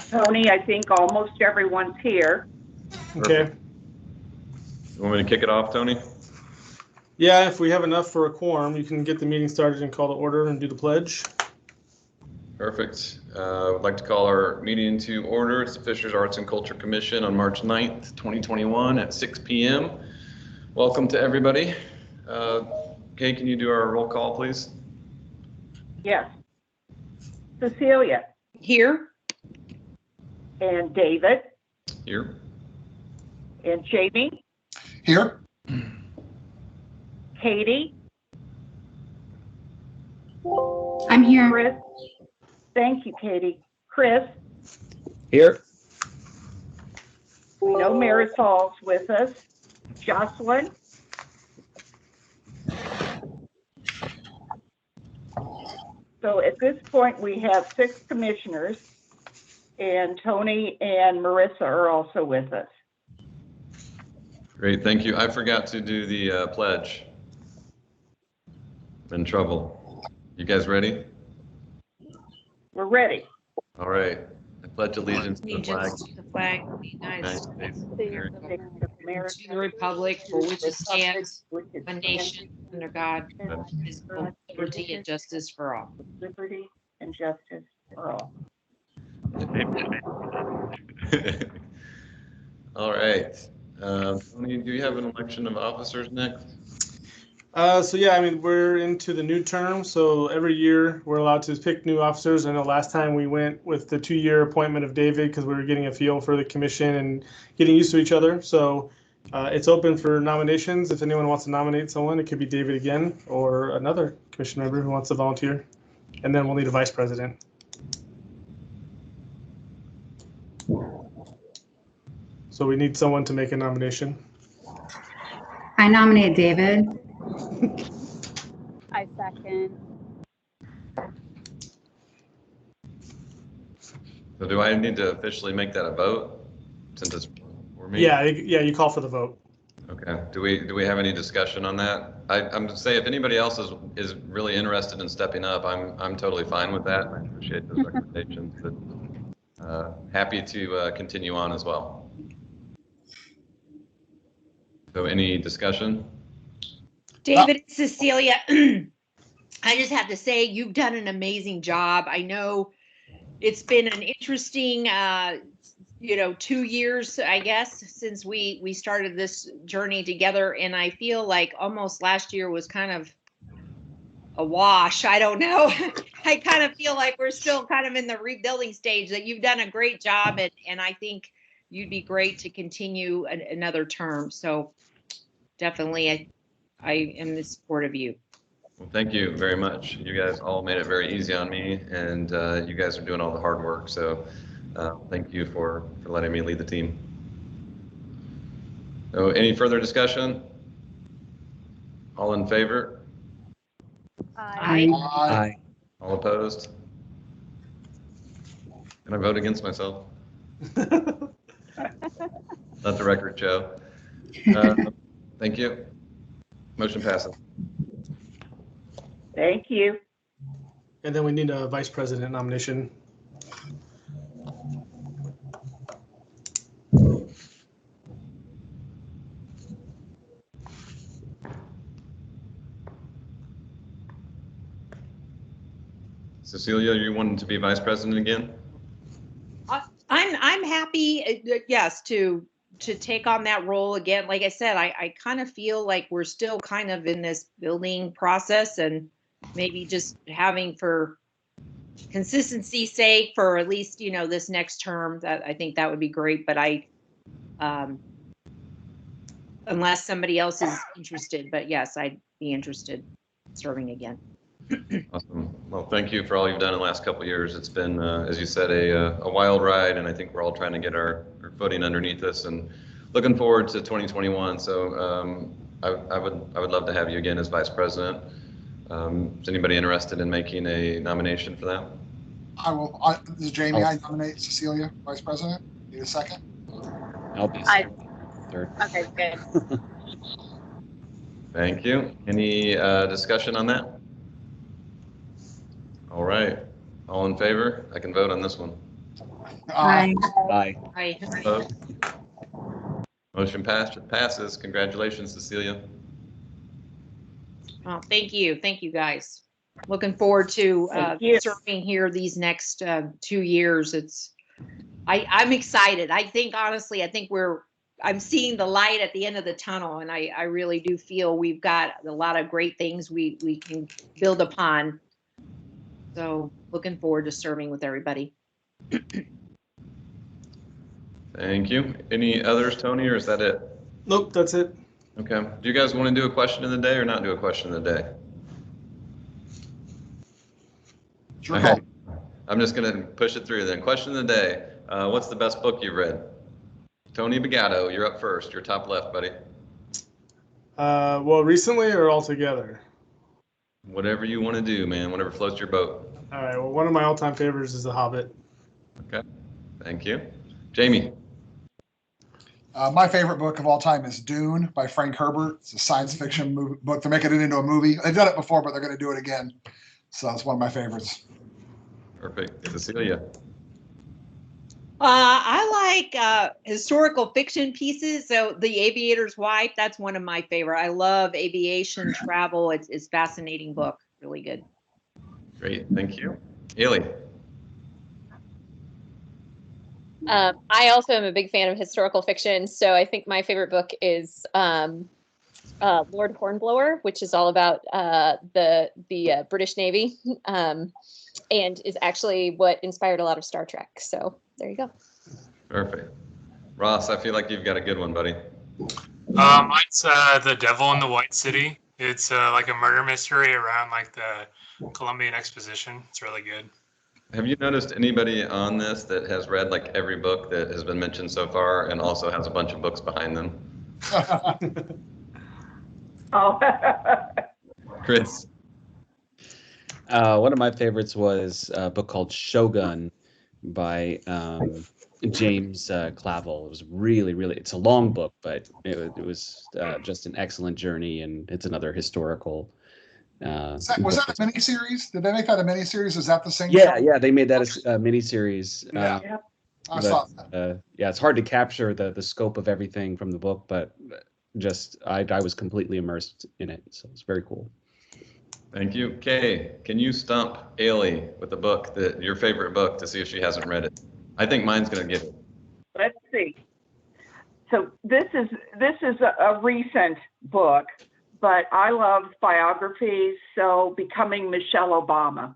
Tony, I think almost everyone's here. Okay. You want me to kick it off, Tony? Yeah, if we have enough for a quorum, you can get the meeting started and call to order and do the pledge. Perfect. I'd like to call our meeting to order. It's the Fishers Arts and Culture Commission on March 9th, 2021 at 6 p.m. Welcome to everybody. Kay, can you do our roll call, please? Yes. Cecilia. Here. And David. Here. And Jamie. Here. Katie. I'm here. Chris. Thank you, Katie. Chris. Here. We know Marisol's with us. Jocelyn. So at this point, we have 6 commissioners, and Tony and Marissa are also with us. Great, thank you. I forgot to do the pledge. I'm in trouble. You guys ready? We're ready. All right. I pledge allegiance to the flag To the flag of the United States of America, to the republic for which it stands, one nation under God, indivisible, liberty and justice for all. Liberty and justice for all. All right. Tony, do you have an election of officers next? So yeah, I mean, we're into the new term, so every year we're allowed to pick new officers. I know last time we went with the 2-year appointment of David because we were getting a feel for the commission and getting used to each other. So it's open for nominations. If anyone wants to nominate someone, it could be David again or another commission member who wants to volunteer. And then we'll need a vice president. So we need someone to make a nomination. I nominate David. I second. So do I need to officially make that a vote since it's for me? Yeah, you call for the vote. Okay. Do we have any discussion on that? I'm just saying if anybody else is really interested in stepping up, I'm totally fine with that. I appreciate those recommendations, but happy to continue on as well. So any discussion? David and Cecilia, I just have to say you've done an amazing job. I know it's been an interesting 2 years, I guess, since we started this journey together, and I feel like almost last year was kind of a wash. I don't know. I kind of feel like we're still kind of in the rebuilding stage. That you've done a great job, and I think you'd be great to continue another term. So definitely I am in support of you. Well, thank you very much. You guys all made it very easy on me, and you guys are doing all the hard work. So thank you for letting me lead the team. So any further discussion? All in favor? Aye. Aye. All opposed? Can I vote against myself? Let the record show. Thank you. Motion passes. Thank you. And then we need a vice president nomination. Cecilia, you wanting to be vice president again? I'm happy, yes, to take on that role again. Like I said, I kind of feel like we're still kind of in this building process, and maybe just having, for consistency's sake, for at least, this next term, that I think that would be great. But unless somebody else is interested, but yes, I'd be interested in serving again. Awesome. Well, thank you for all you've done in the last couple of years. It's been, as you said, a wild ride, and I think we're all trying to get our footing underneath us, and looking forward to 2021. So I would love to have you again as vice president. Is anybody interested in making a nomination for that? I will. This is Jamie. I nominate Cecilia, Vice President. Need a second? I'll be I- third. Okay, good. Thank you. Any discussion on that? All right. All in favor? I can vote on this one. Aye. Aye. I, Opposed? Motion passes. Congratulations, Cecilia. oh, thank you guys. Looking forward to Thank you. serving here these next 2 years. I'm excited. I think honestly, I'm seeing the light at the end of the tunnel, and I really do feel we've got a lot of great things we can build upon. So looking forward to serving with everybody. Thank you. Any others, Tony, or is that it? Nope, that's it. Okay. Do you guys want to do a question of the day or not do a question of the day? Sure. Okay. I'm just going to push it through then. Question of the day. What's the best book you've read? Tony Bagato, you're up first. You're top left, buddy. Well, recently or altogether? Whatever you want to do, man. Whatever floats your boat. All right. Well, one of my all-time favorites is The Hobbit. Okay. Thank you. Jamie. My favorite book of all time is Dune by Frank Herbert. It's a science fiction book. They're making it into a movie. They've done it before, but they're going to do it again. So it's one of my favorites. Perfect. Cecilia. I like historical fiction pieces. So The Aviator's Wife, that's one of my favorite. I love aviation travel. It's a fascinating book. Really good. Great. Thank you. Ailey. I also am a big fan of historical fiction, so I think my favorite book is Lord Hornblower, which is all about the British Navy, and is actually what inspired a lot of Star Trek. So there you go. Perfect. Ross, I feel like you've got a good one, buddy. Mine's The Devil in the White City. It's like a murder mystery around like the Columbian Exposition. It's really good. Have you noticed anybody on this that has read like every book that has been mentioned so far and also has a bunch of books behind them? Oh. Chris. One of my favorites was a book called Shogun by James Clavell. It was really, it's a long book, but it was just an excellent journey, and it's another historical. Was that a miniseries? Did they make that a miniseries? Is that the same? Yeah, they made that a miniseries. Yeah. I saw that. Yeah, it's hard to capture the scope of everything from the book, but just I was completely immersed in it, so it's very cool. Thank you. Kay, can you stump Ailey with a book your favorite book to see if she hasn't read it? I think mine's gonna get it. Let's see. So this is a recent book, but I love biographies. So Becoming Michelle Obama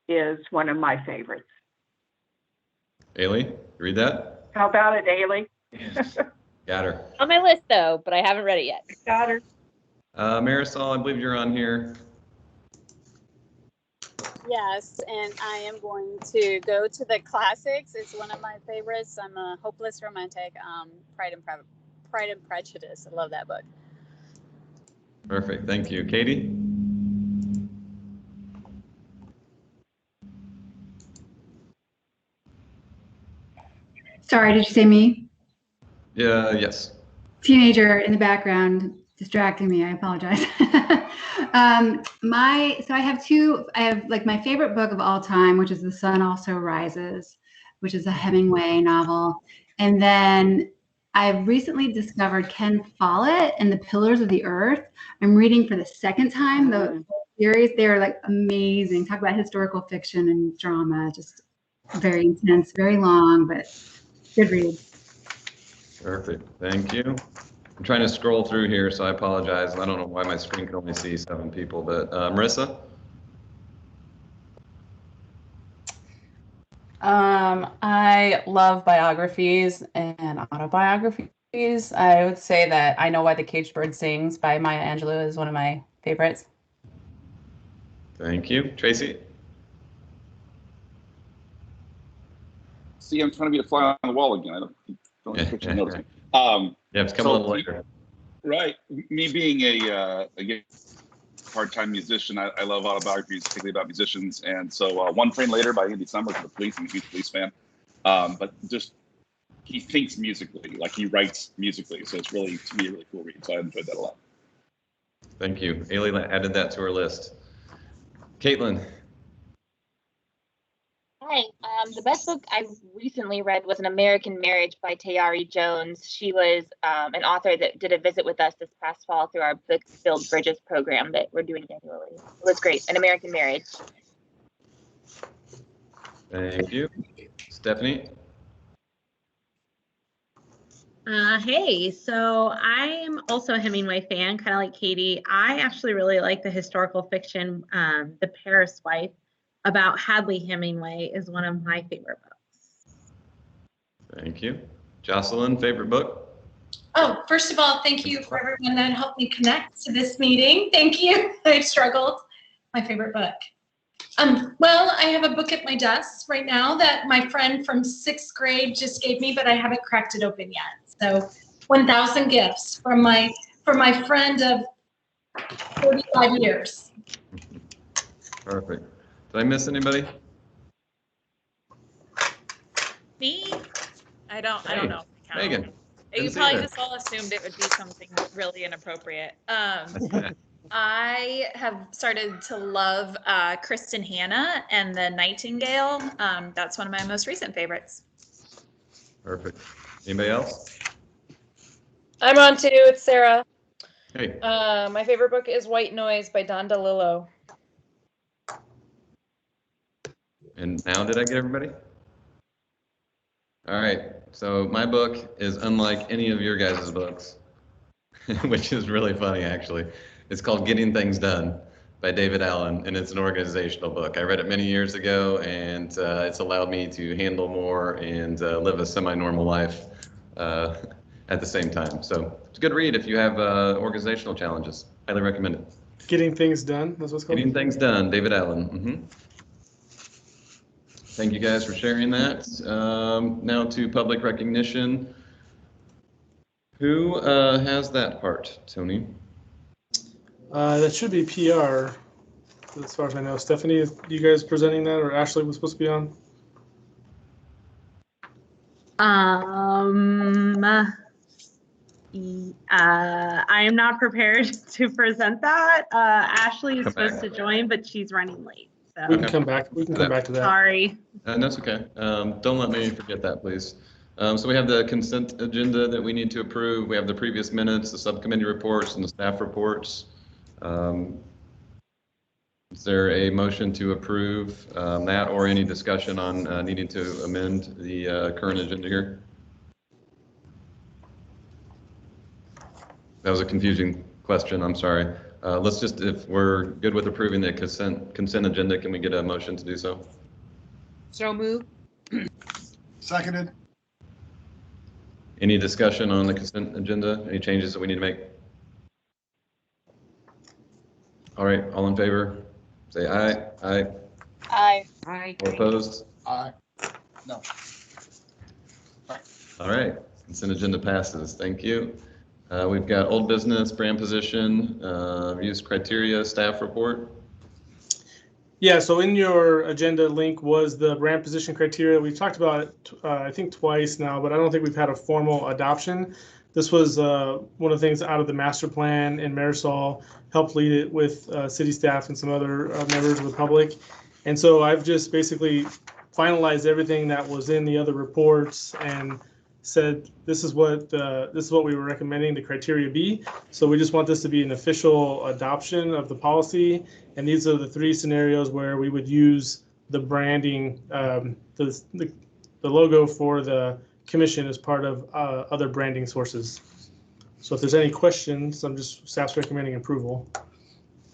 is one of my favorites. Ailey, you read that? How about it, Ailey? Got her. On my list though, but I haven't read it yet. Got her. Marisol, I believe you're on here. Yes, and I am going to go to the classics. It's one of my favorites. I'm a hopeless romantic. Pride and Prejudice. I love that book. Perfect. Thank you. Katie? Sorry, did you say me? Yeah, yes. Teenager in the background distracting me. I apologize. So I have like my favorite book of all time, which is The Sun Also Rises, which is a Hemingway novel. And then I've recently discovered Ken Follett and The Pillars of the Earth. I'm reading for the second time the series. They're like amazing. Talk about historical fiction and drama. Just very intense, very long, but good read. Perfect. Thank you. I'm trying to scroll through here, so I apologize. I don't know why my screen can only see 7 people, but Marissa? I love biographies and autobiographies. I would say that I Know Why the Caged Bird Sings by Maya Angelou is one of my favorites. Thank you. Tracy? See, I'm trying to be a fly on the wall again. I don't notice me. Yeah, it's come a little later. Right. Me being a part-time musician. I love autobiographies, particularly about musicians. And so One Train Later by Andy Summers, The Police, I'm a huge Police fan. But just, he thinks musically, like he writes musically. So it's really, to me, a really cool read. So I enjoyed that a lot. Thank you. Ailey added that to her list. Caitlin. Hi. The best book I recently read was An American Marriage by Tayari Jones. She was an author that did a visit with us this past fall through our Book Build Bridges program that we're doing annually. It was great. An American Marriage. Thank you. Stephanie. Hey, so I am also a Hemingway fan, kind of like Katie. I actually really like the historical fiction, The Paris Wife, about Hadley Hemingway is one of my favorite books. Thank you. Jocelyn, favorite book? Oh, first of all, thank you for everyone that helped me connect to this meeting. Thank you. I struggled. My favorite book. Well, I have a book at my desk right now that my friend from 6th grade just gave me, but I haven't cracked it open yet. So 1,000 Gifts from my friend of 45 years. Perfect. Did I miss anybody? Me? I don't know. Megan. You Didn't see probably that. just all assumed it would be something really inappropriate. I have started to love Kristen Hanna and the Nightingale. That's one of my most recent favorites. Perfect. Anybody else? I'm on too. It's Sarah. Hey. My favorite book is White Noise by Don DeLillo. And now did I get everybody? All right. So my book is unlike any of your guys' books, which is really funny, actually. It's called Getting Things Done by David Allen, and it's an organizational book. I read it many years ago, and it's allowed me to handle more and live a semi-normal life at the same time. So it's a good read if you have organizational challenges. Highly recommend it. Getting Things Done, that's what's called? Getting Things Done, David Allen. Thank you guys for sharing that. Now to public recognition. Who has that part, Tony? That should be PR, as far as I know. Stephanie, is you guys presenting that, or Ashley was supposed to be on? I am not prepared to present that. Ashley is supposed to join, but she's running late. So. We can come back. We can come back to that. Sorry. That's okay. Don't let me forget that, please. So we have the consent agenda that we need to approve. We have the previous minutes, the subcommittee reports, and the staff reports. Is there a motion to approve that, or any discussion on needing to amend the current agenda here? That was a confusing question. I'm sorry. Let's just, if we're good with approving the consent agenda, can we get a motion to do so? So move. Seconded. Any discussion on the consent agenda? Any changes that we need to make? All right, all in favor, say aye. Aye. Aye. Aye. All opposed? Aye. No. All right, consent agenda passes. Thank you. We've got old business, brand position, use criteria, staff report. Yeah, so in your agenda link was the brand position criteria. We've talked about it, I think twice now, but I don't think we've had a formal adoption. This was one of the things out of the master plan, and Marisol helped lead it with city staff and some other members of the public. And so I've just basically finalized everything that was in the other reports and said this is what we were recommending the criteria be. So we just want this to be an official adoption of the policy, and these are the three scenarios where we would use the branding, the logo for the commission as part of other branding sources. So if there's any questions, staff's recommending approval.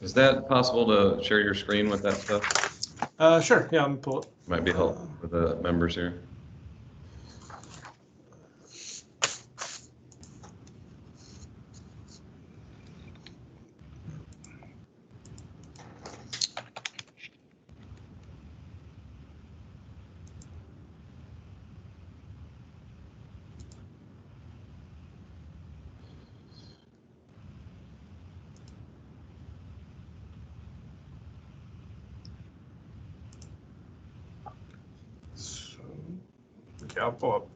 Is that possible to share your screen with that stuff? Sure. Yeah, I'm gonna pull it. Might be helpful for the members here. Okay, I'll pull up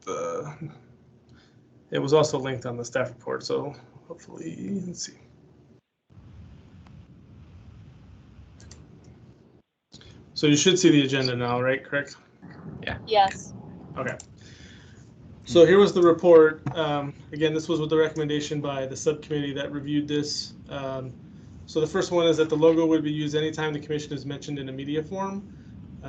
it was also linked on the staff report, so hopefully, let's see. So you should see the agenda now, right? Correct? Yeah. Yes. Okay. So here was the report. Again, this was with the recommendation by the subcommittee that reviewed this. So the first one is that the logo would be used anytime the commission is mentioned in a media form.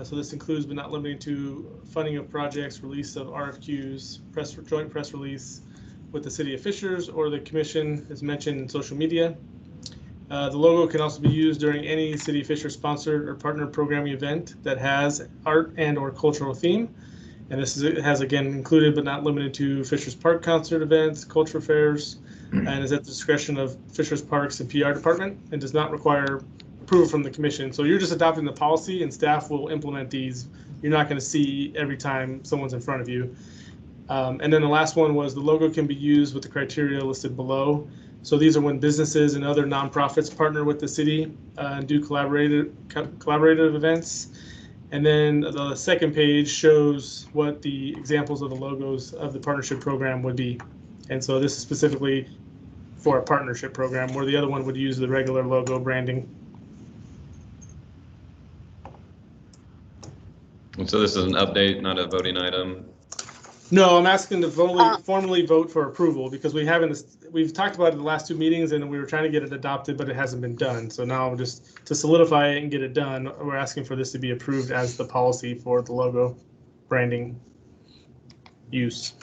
So this includes, but not limited to, funding of projects, release of RFQs, joint press release with the city of Fishers, or the commission is mentioned in social media. The logo can also be used during any City of Fishers sponsored or partner programming event that has art and or cultural theme. And this has again included but not limited to Fishers Park concert events, culture fairs, and is at the discretion of Fishers Parks and PR department, and does not require approval from the commission. So you're just adopting the policy, and staff will implement these. You're not going to see every time someone's in front of you. And then the last one was the logo can be used with the criteria listed below. So these are when businesses and other nonprofits partner with the city and do collaborative events. And then the second page shows what the examples of the logos of the partnership program would be. And so this is specifically for a partnership program, where the other one would use the regular logo branding. And so this is an update, not a voting item. No, I'm asking to formally vote for approval, because we've talked about it in the last two meetings and we were trying to get it adopted, but it hasn't been done. So now just to solidify it and get it done, we're asking for this to be approved as the policy for the logo branding use.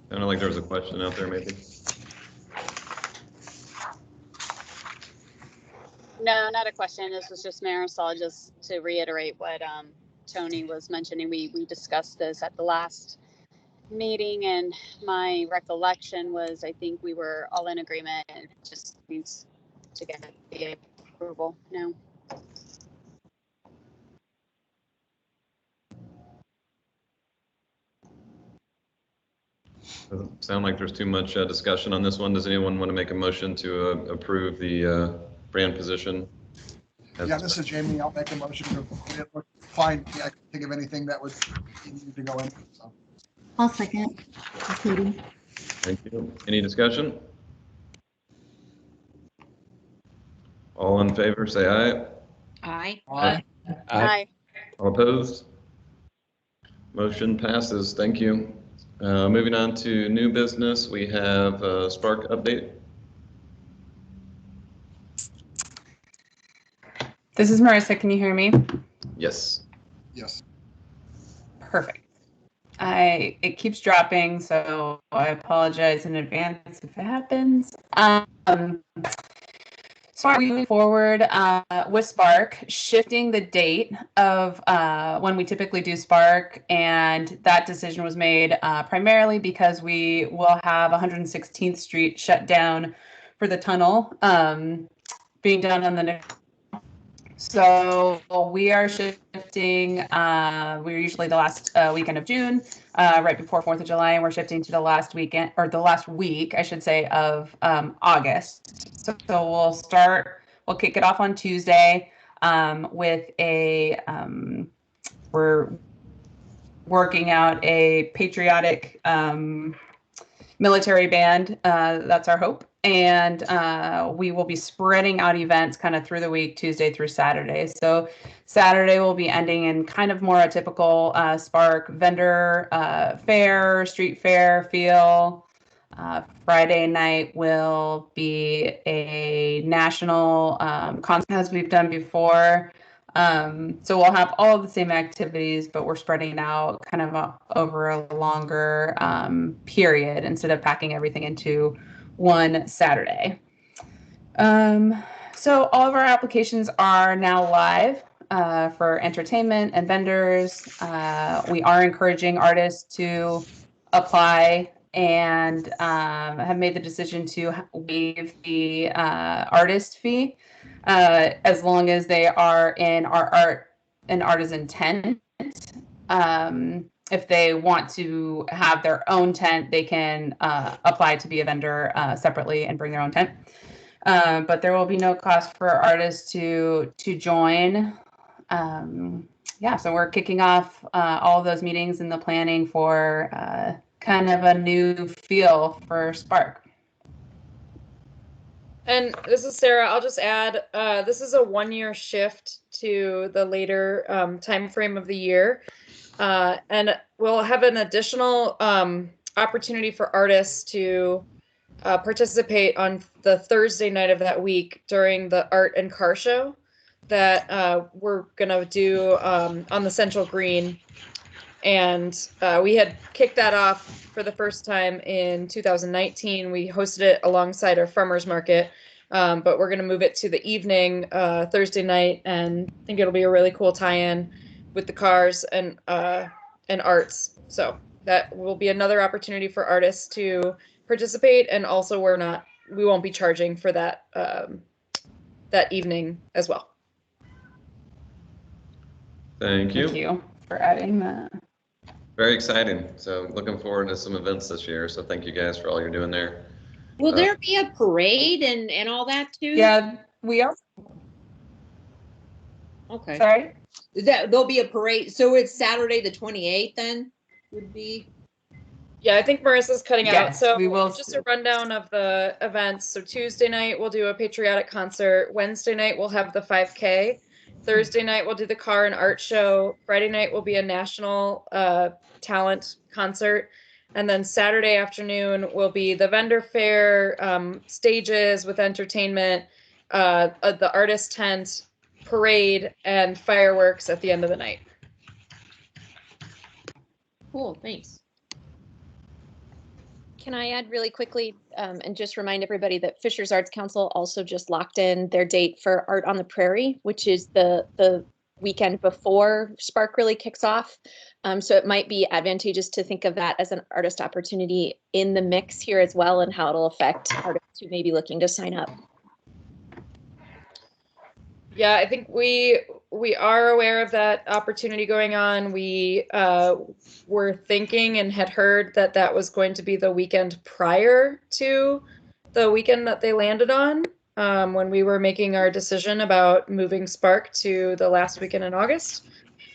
Sounded like there was a question out there, maybe. No, not a question. This was just Marisol, just to reiterate what Tony was mentioning. We discussed this at the last meeting, and my recollection was I think we were all in agreement, and it just needs to get the approval now. Doesn't sound like there's too much discussion on this one. Does anyone want to make a motion to approve the brand position? Yeah, this is Jamie. I'll make a motion to find. I can't think of anything that would need to go in. So. I'll second. Katie. Thank you. Any discussion? All in favor, say aye. Aye. Aye. Aye. All opposed? Motion passes. Thank you. Moving on to new business, we have a Spark update. This is Marissa. Can you hear me? Yes. Yes. Perfect. It keeps dropping, so I apologize in advance if it happens. So we're moving forward with Spark, shifting the date of when we typically do Spark, and that decision was made primarily because we will have 116th Street shut down for the tunnel being done on the next. So we are shifting, we're usually the last weekend of June, right before 4th of July, and we're shifting to the last weekend, or the last week, I should say, of August. So we'll kick it off on Tuesday with we're working out a patriotic military band. That's our hope. And we will be spreading out events kind of through the week, Tuesday through Saturday. So Saturday will be ending in kind of more a typical Spark vendor fair, street fair feel. Friday night will be a national concert as we've done before. So we'll have all of the same activities, but we're spreading out kind of over a longer period instead of packing everything into one Saturday. So all of our applications are now live for entertainment and vendors. We are encouraging artists to apply and have made the decision to waive the artist fee as long as they are in our art and artisan tent. If they want to have their own tent, they can apply to be a vendor separately and bring their own tent. But there will be no cost for artists to join. yeah, so we're kicking off all of those meetings and the planning for kind of a new feel for Spark. And this is Sarah. I'll just add, this is a 1-year shift to the later time frame of the year. And we'll have an additional opportunity for artists to participate on the Thursday night of that week during the art and car show that we're gonna do on the Central Green. And we had kicked that off for the first time in 2019. We hosted it alongside our farmers market, but we're going to move it to the evening Thursday night, and I think it'll be a really cool tie-in with the cars and arts. So that will be another opportunity for artists to participate, and also we won't be charging for that that evening as well. Thank you. Thank you for adding that. Very exciting. So looking forward to some events this year. So thank you guys for all you're doing there. Will there be a parade and all that too? Yeah, we are. Okay. Sorry? There'll be a parade. So it's Saturday the 28th then would be? Yeah, I think Marissa's cutting out. Yes, So we will. just a rundown of the events. So Tuesday night, we'll do a patriotic concert. Wednesday night, we'll have the 5K. Thursday night, we'll do the car and art show. Friday night will be a national talent concert. And then Saturday afternoon will be the vendor fair, stages with entertainment, the artist tent, parade, and fireworks at the end of the night. Cool, thanks. Can I add really quickly and just remind everybody that Fishers Arts Council also just locked in their date for Art on the Prairie, which is the weekend before Spark really kicks off. So it might be advantageous to think of that as an artist opportunity in the mix here as well, and how it'll affect artists who may be looking to sign up. Yeah, I think we are aware of that opportunity going on. We were thinking and had heard that that was going to be the weekend prior to the weekend that they landed on when we were making our decision about moving Spark to the last weekend in August.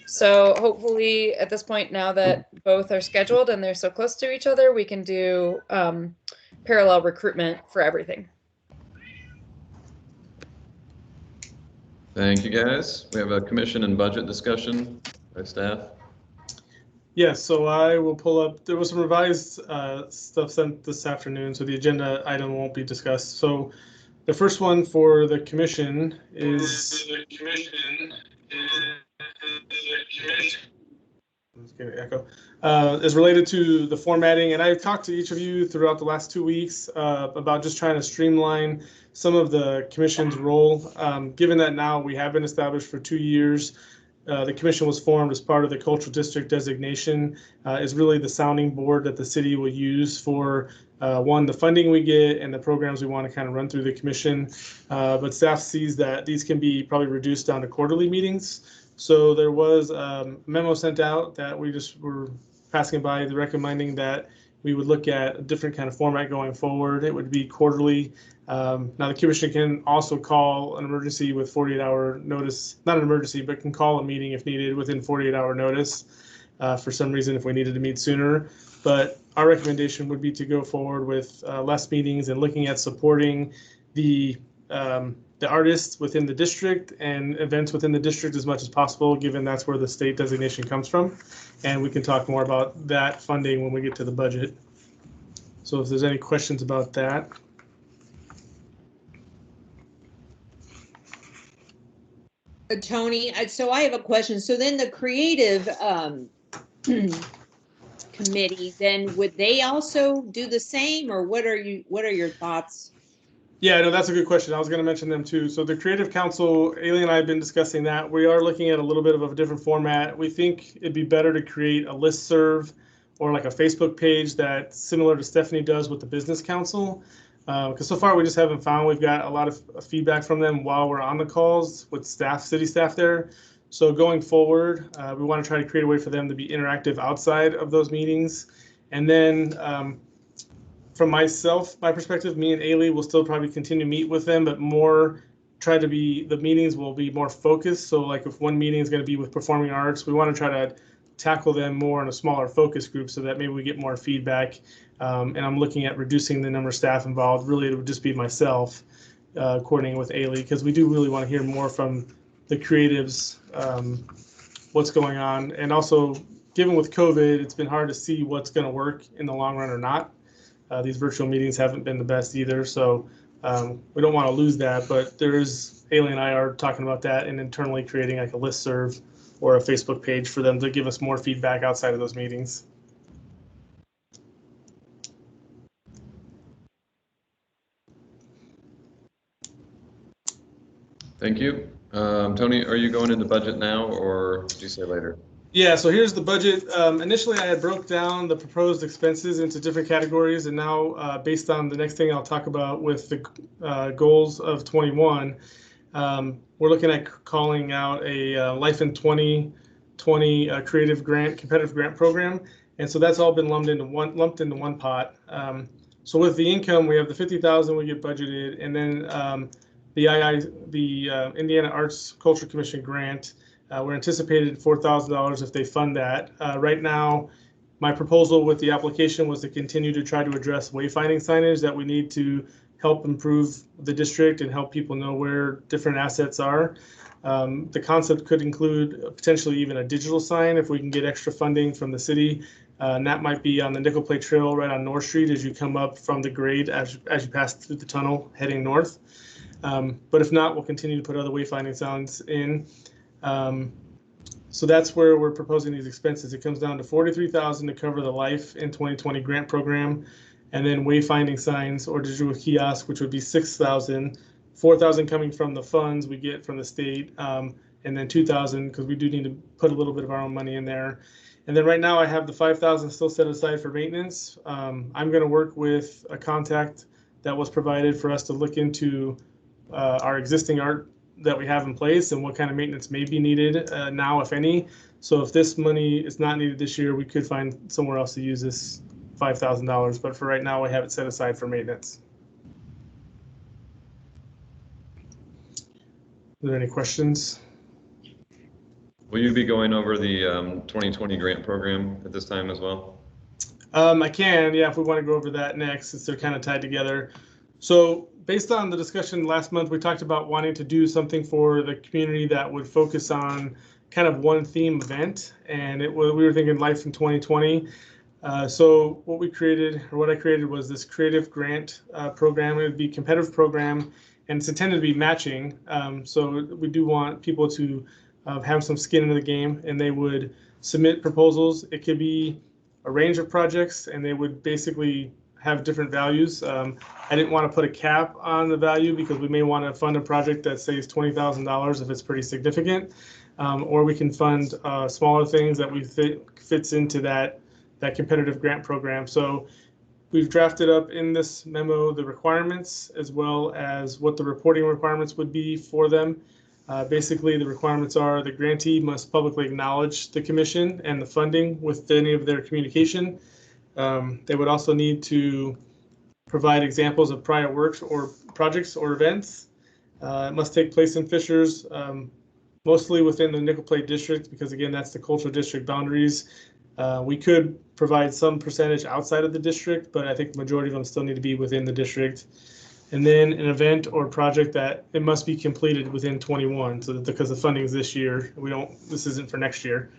So hopefully at this point, now that both are scheduled and they're so close to each other, we can do parallel recruitment for everything. Thank you, guys. We have a commission and budget discussion by staff. Yes, so I will pull up, there was some revised stuff sent this afternoon, so the agenda item won't be discussed. So the first one for the commission is. Let's get an echo. Is related to the formatting, and I've talked to each of you throughout the last 2 weeks about just trying to streamline some of the commission's role. Given that now we have been established for 2 years, the commission was formed as part of the cultural district designation, is really the sounding board that the city will use for one, the funding we get and the programs we want to kind of run through the commission. But staff sees that these can be probably reduced down to quarterly meetings. So there was a memo sent out that we just were passing by, recommending that we would look at a different kind of format going forward. It would be quarterly. Now the commission can also call an emergency with 48-hour notice, not an emergency, but can call a meeting if needed within 48-hour notice for some reason if we needed to meet sooner. But our recommendation would be to go forward with less meetings and looking at supporting the artists within the district and events within the district as much as possible, given that's where the state designation comes from. And we can talk more about that funding when we get to the budget. So if there's any questions about that. Tony, so I have a question. So then the creative committee, then would they also do the same, or what are your thoughts? Yeah, no, that's a good question. I was going to mention them too. So the Creative Council, Ailey and I have been discussing that. We are looking at a little bit of a different format. We think it'd be better to create a listserv or like a Facebook page that's similar to Stephanie does with the Business Council. Because so far we just haven't found we've got a lot of feedback from them while we're on the calls with staff, city staff there. So going forward, we want to try to create a way for them to be interactive outside of those meetings. And then from my perspective, me and Ailey will still probably continue to meet with them, but more try to be, the meetings will be more focused. So like if one meeting is going to be with performing arts, we want to try to tackle them more in a smaller focus group so that maybe we get more feedback. And I'm looking at reducing the number of staff involved. Really, it would just be myself coordinating with Ailey, because we do really want to hear more from the creatives, what's going on. And also, given with COVID, it's been hard to see what's going to work in the long run or not. These virtual meetings haven't been the best either. So we don't want to lose that, but Ailey and I are talking about that and internally creating like a listserv or a Facebook page for them to give us more feedback outside of those meetings. Thank you. Tony, are you going into budget now, or did you say later? Yeah, so here's the budget. Initially, I had broke down the proposed expenses into different categories, and now based on the next thing I'll talk about with the goals of 21, we're looking at calling out a Life in 2020 creative grant, competitive grant program, and so that's all been lumped into one pot. So with the income, we have the 50,000 we get budgeted, and then the Indiana Arts Culture Commission grant. We're anticipated $4,000 if they fund that. Right now, my proposal with the application was to continue to try to address wayfinding signage that we need to help improve the district and help people know where different assets are. The concept could include potentially even a digital sign if we can get extra funding from the city. And that might be on the Nickel Plate Trail right on North Street as you come up from the grade as you pass through the tunnel heading north. But if not, we'll continue to put other wayfinding signs in. So that's where we're proposing these expenses. It comes down to $43,000 to cover the Life in 2020 grant program, and then wayfinding signs or digital kiosk, which would be $6,000, $4,000 coming from the funds we get from the state, and then $2,000 because we do need to put a little bit of our own money in there. And then right now I have the $5,000 still set aside for maintenance. I'm going to work with a contact that was provided for us to look into our existing art that we have in place and what kind of maintenance may be needed now, if any. So if this money is not needed this year, we could find somewhere else to use this $5,000. But for right now, we have it set aside for maintenance. Are there any questions? Will you be going over the 2020 grant program at this time as well? I can, yeah, if we want to go over that next, since they're kind of tied together. So based on the discussion last month, we talked about wanting to do something for the community that would focus on kind of one theme event. And we were thinking Life in 2020. So what I created was this creative grant program. It would be a competitive program, and it's intended to be matching. So we do want people to have some skin in the game, and they would submit proposals. It could be a range of projects, and they would basically have different values. I didn't want to put a cap on the value because we may want to fund a project that saves $20,000 if it's pretty significant, or we can fund smaller things that we think fits into that competitive grant program. So we've drafted up in this memo the requirements as well as what the reporting requirements would be for them. Basically, the requirements are the grantee must publicly acknowledge the commission and the funding with any of their communication. They would also need to provide examples of prior works or projects or events. It must take place in Fishers, mostly within the Nickel Plate district, because again, that's the cultural district boundaries. We could provide some percentage outside of the district, but I think the majority of them still need to be within the district. And then an event or project that it must be completed within 21, so that because the funding is this year, this isn't for next year.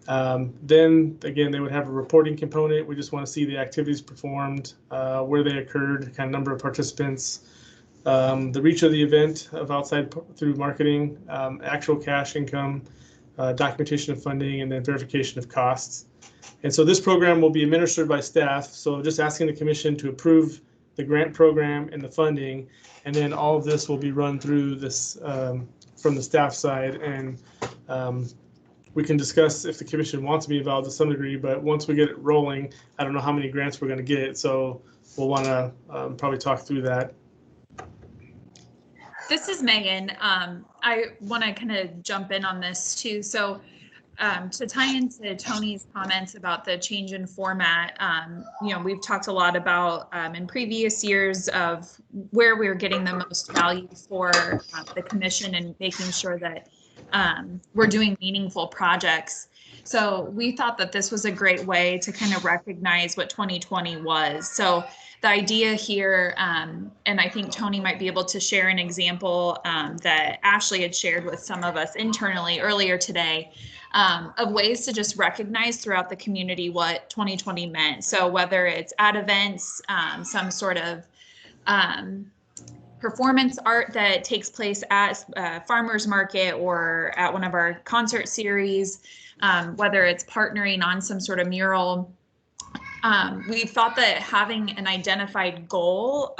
Then again, they would have a reporting component. We just want to see the activities performed, where they occurred, kind of number of participants, the reach of the event of outside through marketing, actual cash income, documentation of funding, and then verification of costs. And so this program will be administered by staff. So just asking the commission to approve the grant program and the funding, and then all of this will be run through this from the staff side. And we can discuss if the commission wants to be involved to some degree, but once we get it rolling, I don't know how many grants we're going to get. So we'll want to probably talk through that. This is Megan. I want to kind of jump in on this too. So to tie into Tony's comments about the change in format, we've talked a lot about in previous years of where we're getting the most value for the commission and making sure that we're doing meaningful projects. So we thought that this was a great way to kind of recognize what 2020 was. So the idea here, and I think Tony might be able to share an example that Ashley had shared with some of us internally earlier today, of ways to just recognize throughout the community what 2020 meant. So whether it's at events, some sort of performance art that takes place at a farmer's market or at one of our concert series, whether it's partnering on some sort of mural. We thought that having an identified goal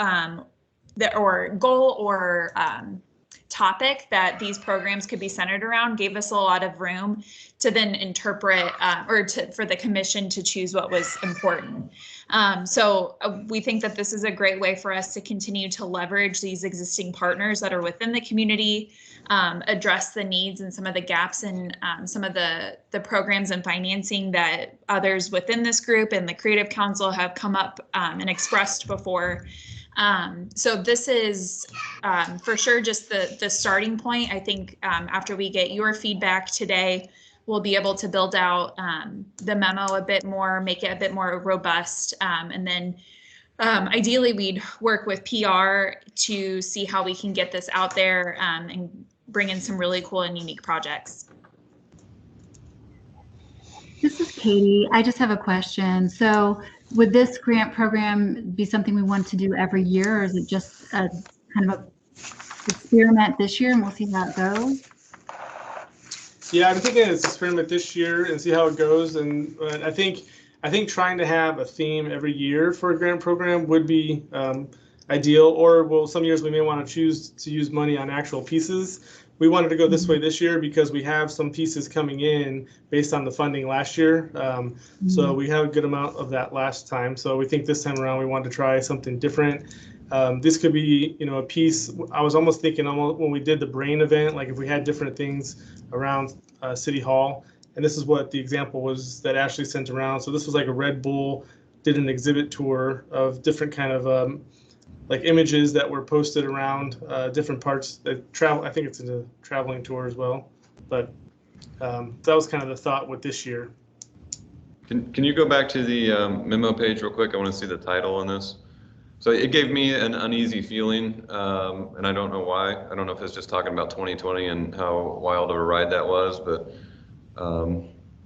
topic that these programs could be centered around gave us a lot of room to then interpret for the commission to choose what was important. So we think that this is a great way for us to continue to leverage these existing partners that are within the community, address the needs and some of the gaps in some of the programs and financing that others within this group and the Creative Council have come up and expressed before. So this is for sure just the starting point. I think after we get your feedback today, we'll be able to build out the memo a bit more, make it a bit more robust, and then ideally we'd work with PR to see how we can get this out there and bring in some really cool and unique projects. This is Katie. I just have a question. So would this grant program be something we want to do every year, or is it just a kind of a experiment this year and we'll see how it goes? Yeah, I'm thinking it's experiment this year and see how it goes. And I think trying to have a theme every year for a grant program would be ideal. Or well, some years we may want to choose to use money on actual pieces. We wanted to go this way this year because we have some pieces coming in based on the funding last year. So we had a good amount of that last time. So we think this time around we wanted to try something different. This could be, a piece. I was almost thinking when we did the brain event, like if we had different things around City Hall, and this is what the example was that Ashley sent around. So this was like a Red Bull did an exhibit tour of different kind of like images that were posted around different parts that travel. I think it's a traveling tour as well, but that was kind of the thought with this year. Can you go back to the memo page real quick? I want to see the title on this. So it gave me an uneasy feeling, and I don't know why. I don't know if it's just talking about 2020 and how wild of a ride that was, but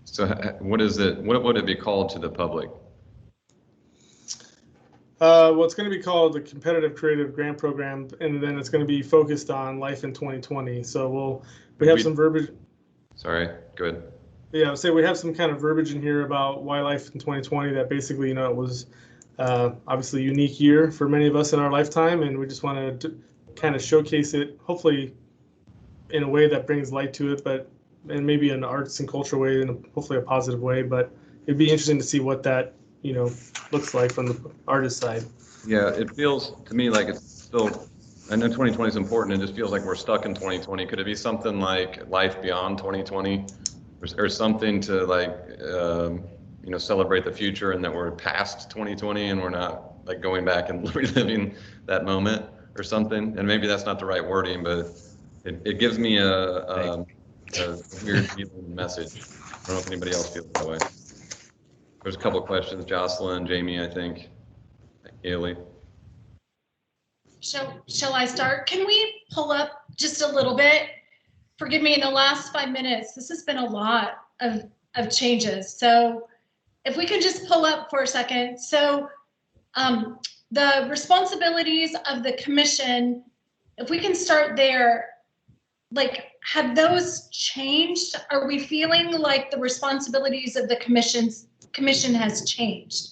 so what is it? What would it be called to the public? Well, it's going to be called the Competitive Creative Grant Program, and then it's going to be focused on life in 2020. So we have some verbiage. Sorry, good. Yeah, I'll say we have some kind of verbiage in here about why life in 2020. That basically, it was obviously a unique year for many of us in our lifetime, and we just wanted to kind of showcase it, hopefully in a way that brings light to it, and maybe in an arts and culture way, and hopefully a positive way. But it'd be interesting to see what that looks like from the artist side. Yeah, it feels to me like it's still, I know 2020 is important. It just feels like we're stuck in 2020. Could it be something like life beyond 2020 or something to like, celebrate the future and that we're past 2020 and we're not like going back and reliving that moment or something? And maybe that's not the right wording, but it gives me a weird feeling message. I don't know if anybody else feels that way. There's a couple of questions, Jocelyn, Jamie, I think, Haley. Shall I start? Can we pull up just a little bit? Forgive me, in the last 5 minutes, this has been a lot of changes. So if we could just pull up for a second. So the responsibilities of the commission, if we can start there, like, have those changed? Are we feeling like the responsibilities of the commission has changed?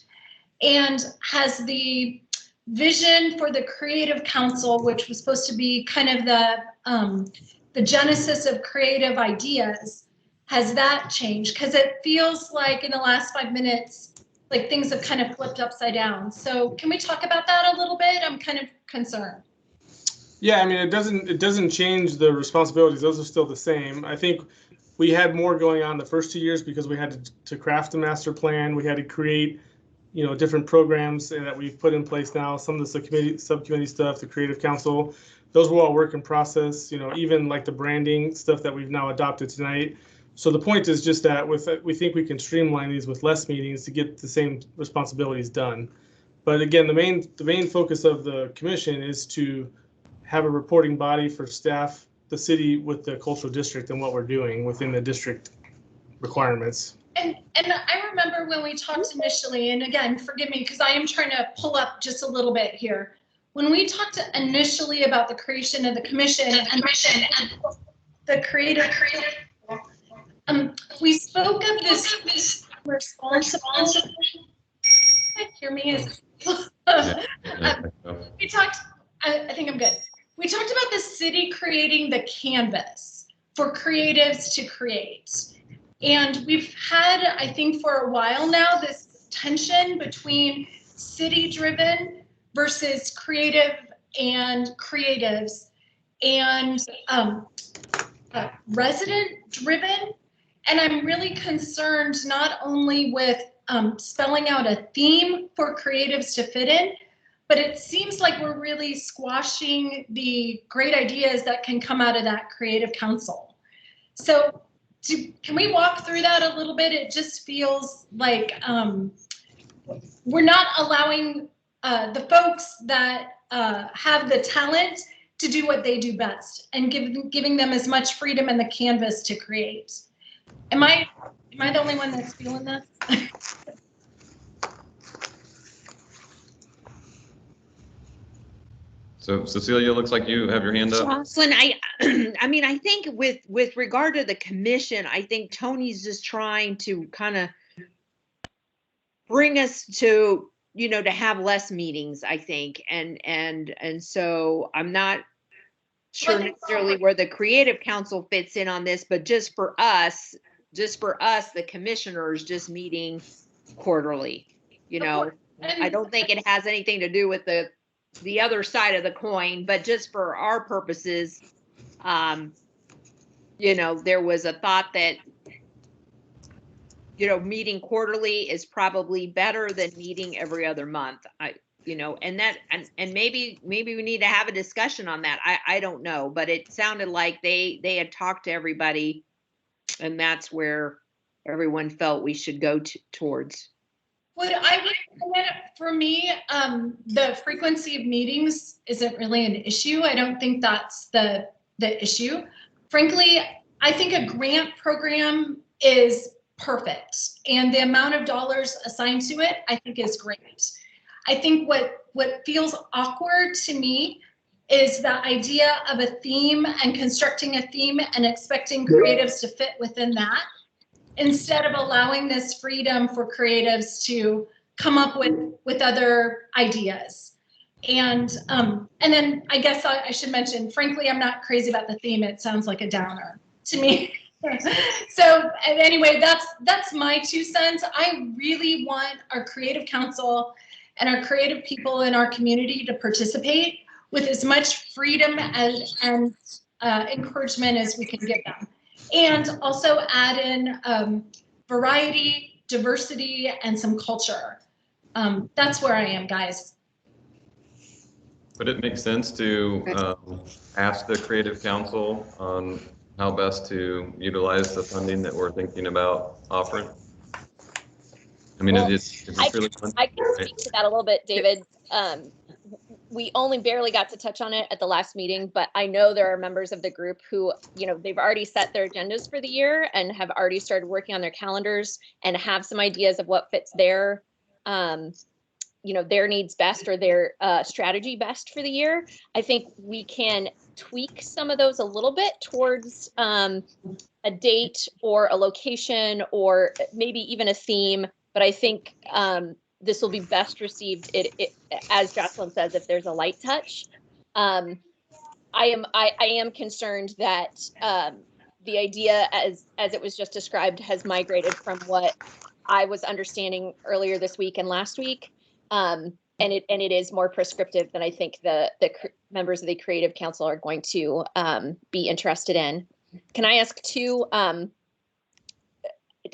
And has the vision for the Creative Council, which was supposed to be kind of the genesis of creative ideas, has that changed? Because it feels like in the last 5 minutes, like things have kind of flipped upside down. So can we talk about that a little bit? I'm kind of concerned. Yeah, I mean, it doesn't change the responsibilities. Those are still the same. I think we had more going on the first 2 years because we had to craft the master plan. We had to create, different programs that we've put in place now. Some of the subcommittee stuff, the creative council, those were all work in process. Even like the branding stuff that we've now adopted tonight. So the point is just that we think we can streamline these with less meetings to get the same responsibilities done. But again, the main focus of the commission is to have a reporting body for staff, the city with the cultural district and what we're doing within the district requirements. And I remember when we talked initially, and again, forgive me, because I am trying to pull up just a little bit here. When we talked initially about the creation of the commission and the creative, we spoke of this responsibility. Hear me? We talked, I think I'm good. We talked about the city creating the canvas for creatives to create. And we've had, I think for a while now, this tension between city-driven versus creative and creatives and resident-driven. And I'm really concerned not only with spelling out a theme for creatives to fit in, but it seems like we're really squashing the great ideas that can come out of that creative council. So can we walk through that a little bit? It just feels like we're not allowing the folks that have the talent to do what they do best and giving them as much freedom and the canvas to create. Am I the only one that's feeling this? So Cecilia, looks like you have your hand up. Jocelyn, I mean, I think with regard to the commission, I think Tony's just trying to kind of bring us to, to have less meetings, I think. And so I'm not sure necessarily where the creative council fits in on this, but just for us, the commissioners just meeting quarterly, I don't think it has anything to do with the other side of the coin, but just for our purposes, there was a thought that, meeting quarterly is probably better than meeting every other month. And maybe we need to have a discussion on that. I don't know, but it sounded like they had talked to everybody, and that's where everyone felt we should go towards. For me, the frequency of meetings isn't really an issue. I don't think that's the issue. Frankly, I think a grant program is perfect, and the amount of dollars assigned to it, I think, is great. I think what feels awkward to me is the idea of a theme and constructing a theme and expecting creatives to fit within that, instead of allowing this freedom for creatives to come up with other ideas. And then I guess I should mention, frankly, I'm not crazy about the theme. It sounds like a downer to me. So anyway, that's my 2 cents. I really want our creative council and our creative people in our community to participate with as much freedom and encouragement as we can give them. And also add in variety, diversity, and some culture. That's where I am, guys. But it makes sense to ask the Creative Council on how best to utilize the funding that we're thinking about offering. I mean, it's really fun. I can speak to that a little bit, David. We only barely got to touch on it at the last meeting, but I know there are members of the group who, they've already set their agendas for the year and have already started working on their calendars and have some ideas of what fits their needs best or their strategy best for the year. I think we can tweak some of those a little bit towards a date or a location or maybe even a theme. But I think this will be best received, as Jocelyn says, if there's a light touch. I am concerned that the idea as it was just described has migrated from what I was understanding earlier this week and last week. And it is more prescriptive than I think the members of the Creative Council are going to be interested in. Can I ask 2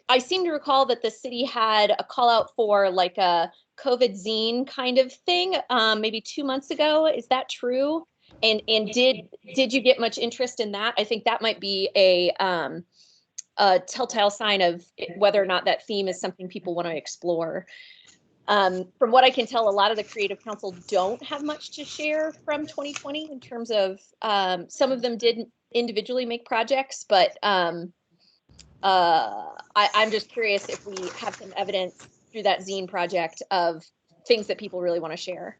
I seem to recall that the city had a call out for like a COVID zine kind of thing, maybe 2 months ago. Is that true? And did you get much interest in that? I think that might be a telltale sign of whether or not that theme is something people want to explore. From what I can tell, a lot of the Creative Council don't have much to share from 2020 in terms of some of them did individually make projects, but I'm just curious if we have some evidence through that zine project of things that people really want to share.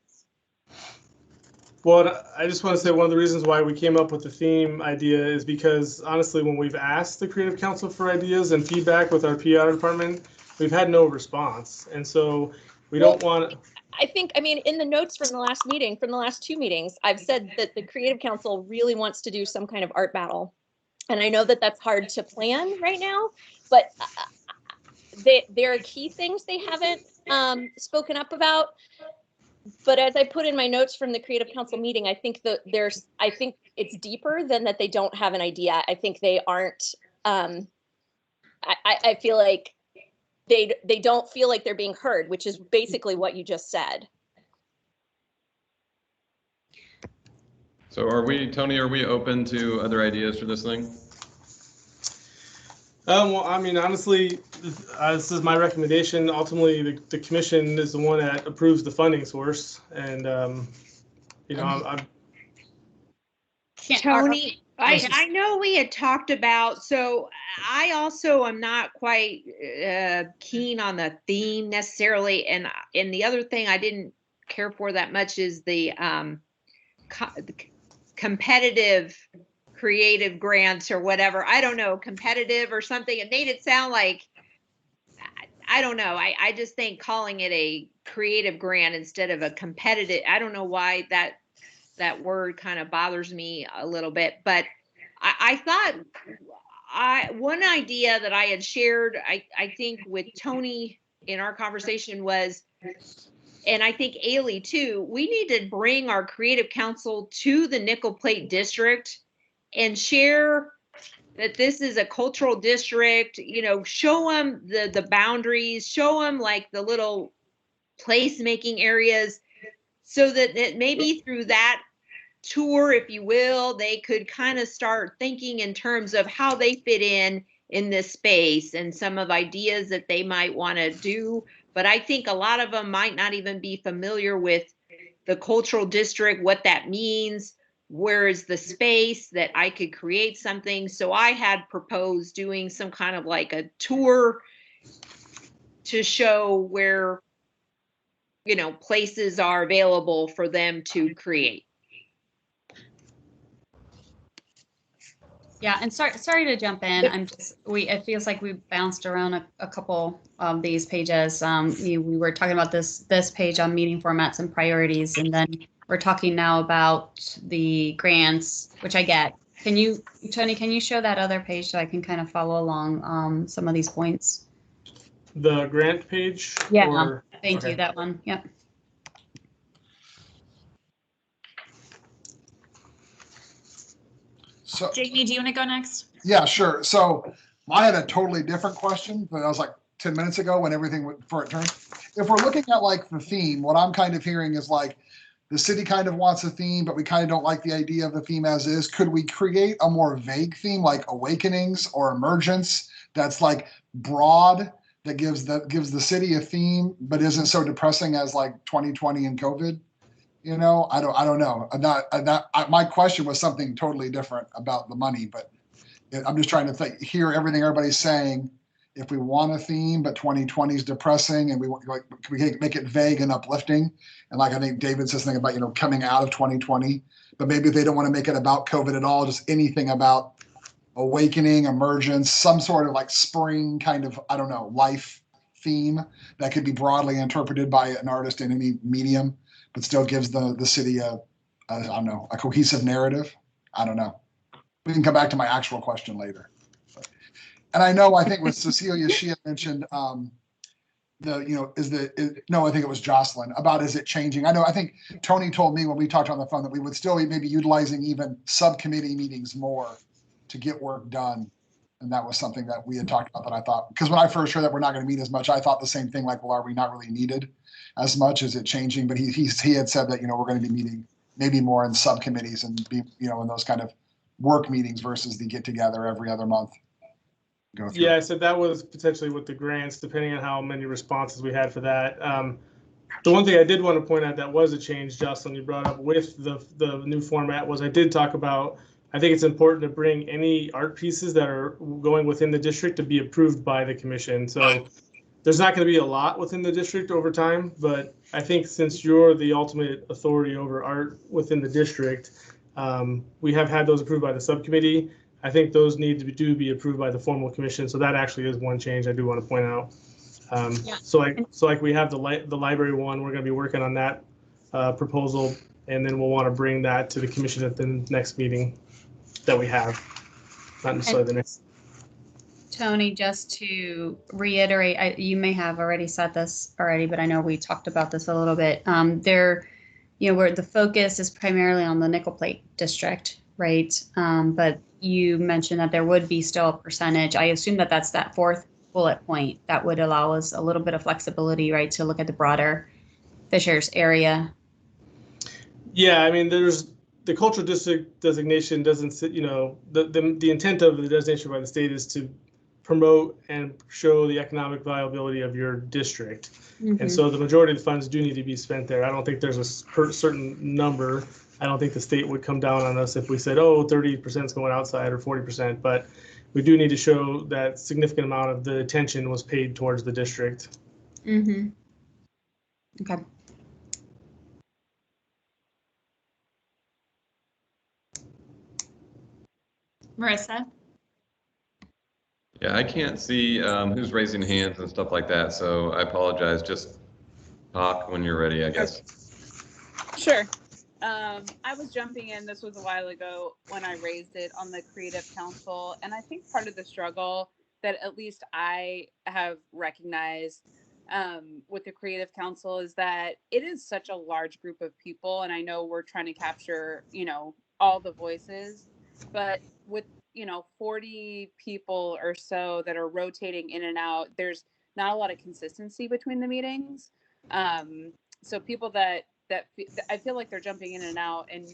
Well, I just want to say one of the reasons why we came up with the theme idea is because honestly, when we've asked the Creative Council for ideas and feedback with our PR department, we've had no response. And so we don't want to. I mean, in the notes from the last meeting, from the last 2 meetings, I've said that the Creative Council really wants to do some kind of art battle. And I know that that's hard to plan right now, but there are key things they haven't spoken up about. But as I put in my notes from the Creative Council meeting, I think I think it's deeper than that they don't have an idea. I think they aren't, I feel like they don't feel like they're being heard, which is basically what you just said. So Tony, are we open to other ideas for this thing? Well, I mean, honestly, this is my recommendation. Ultimately, the commission is the one that approves the funding source, and Tony, I know we had talked about, so I also am not quite keen on the theme necessarily, and the other thing I didn't care for that much is the competitive creative grants or whatever. I don't know, competitive or something. It made it sound like, I don't know. I just think calling it a creative grant instead of a competitive, I don't know why that word kind of bothers me a little bit, but I thought one idea that I had shared, I think with Tony in our conversation was, and I think Ailey too, we need to bring our Creative Council to the Nickel Plate District and share that this is a cultural district, show them the boundaries, show them like the little placemaking areas, so that maybe through that tour, if you will, they could kind of start thinking in terms of how they fit in this space and some of ideas that they might want to do. But I think a lot of them might not even be familiar with the cultural district, what that means, where is the space that I could create something. So I had proposed doing some kind of like a tour to show where, places are available for them to create. Yeah, and sorry to jump in. It feels like we bounced around a couple of these pages. We were talking about this page on meeting formats and priorities, and then we're talking now about the grants, which I get. Tony, can you show that other page so I can kind of follow along some of these points? The grant page? Yeah, thank you, that one, yep. So, Jamie, do you want to go next? Yeah, sure. So I had a totally different question, but I was like 10 minutes ago when everything before it turned. If we're looking at like the theme, what I'm kind of hearing is like the city kind of wants a theme, but we kind of don't like the idea of the theme as is. Could we create a more vague theme like awakenings or emergence that's like broad, that gives the city a theme, but isn't so depressing as like 2020 and COVID? I don't know. My question was something totally different about the money, but I'm just trying to hear everything everybody's saying. If we want a theme, but 2020 is depressing, and we make it vague and uplifting, and like I think David says something about coming out of 2020, but maybe they don't want to make it about COVID at all, just anything about awakening, emergence, some sort of like spring kind of life theme that could be broadly interpreted by an artist in any medium, but still gives the city a cohesive narrative. I don't know. We can come back to my actual question later. And I think with Cecilia, she had mentioned I think it was Jocelyn about, is it changing? I think Tony told me when we talked on the phone that we would still be maybe utilizing even subcommittee meetings more to get work done And that was something that we had talked about that I thought, because when I first heard that we're not going to meet as much, I thought the same thing, like, well, are we not really needed as much? Is it changing? But he had said that, we're going to be meeting maybe more in subcommittees and be, in those kind of work meetings versus the get together every other month. Yeah, so that was potentially with the grants, depending on how many responses we had for that. The one thing I did want to point out that was a change, Jocelyn, you brought up with the new format was I did talk about, I think it's important to bring any art pieces that are going within the district to be approved by the commission. So there's not going to be a lot within the district over time, but I think since you're the ultimate authority over art within the district, we have had those approved by the subcommittee. I think those need to be approved by the formal commission. So that actually is one change I do want to point out. So like we have the library one, we're going to be working on that proposal, and then we'll want to bring that to the commission at the next meeting that we have, not necessarily the next. Tony, just to reiterate, you may have already said this already, but I know we talked about this a little bit. Where the focus is primarily on the nickel plate district, right? But you mentioned that there would be still a percentage. I assume that that's that fourth bullet point that would allow us a little bit of flexibility, right, to look at the broader Fishers area. Yeah, I mean, there's the cultural district designation doesn't, the intent of the designation by the state is to promote and show the economic viability of your district. Mm-hmm. And so the majority of the funds do need to be spent there. I don't think there's a certain number. I don't think the state would come down on us if we said, 30% is going outside or 40%, but we do need to show that significant amount of the attention was paid towards the district. Mm-hmm. Okay. Marissa? Yeah, I can't see who's raising hands and stuff like that, so I apologize. Just talk when you're ready, I guess. Sure. I was jumping in, this was a while ago when I raised it on the Creative Council, and I think part of the struggle that at least I have recognized with the Creative Council is that it is such a large group of people, and I know we're trying to capture, all the voices, but with 40 people or so that are rotating in and out, there's not a lot of consistency between the meetings. So people that I feel like they're jumping in and out, and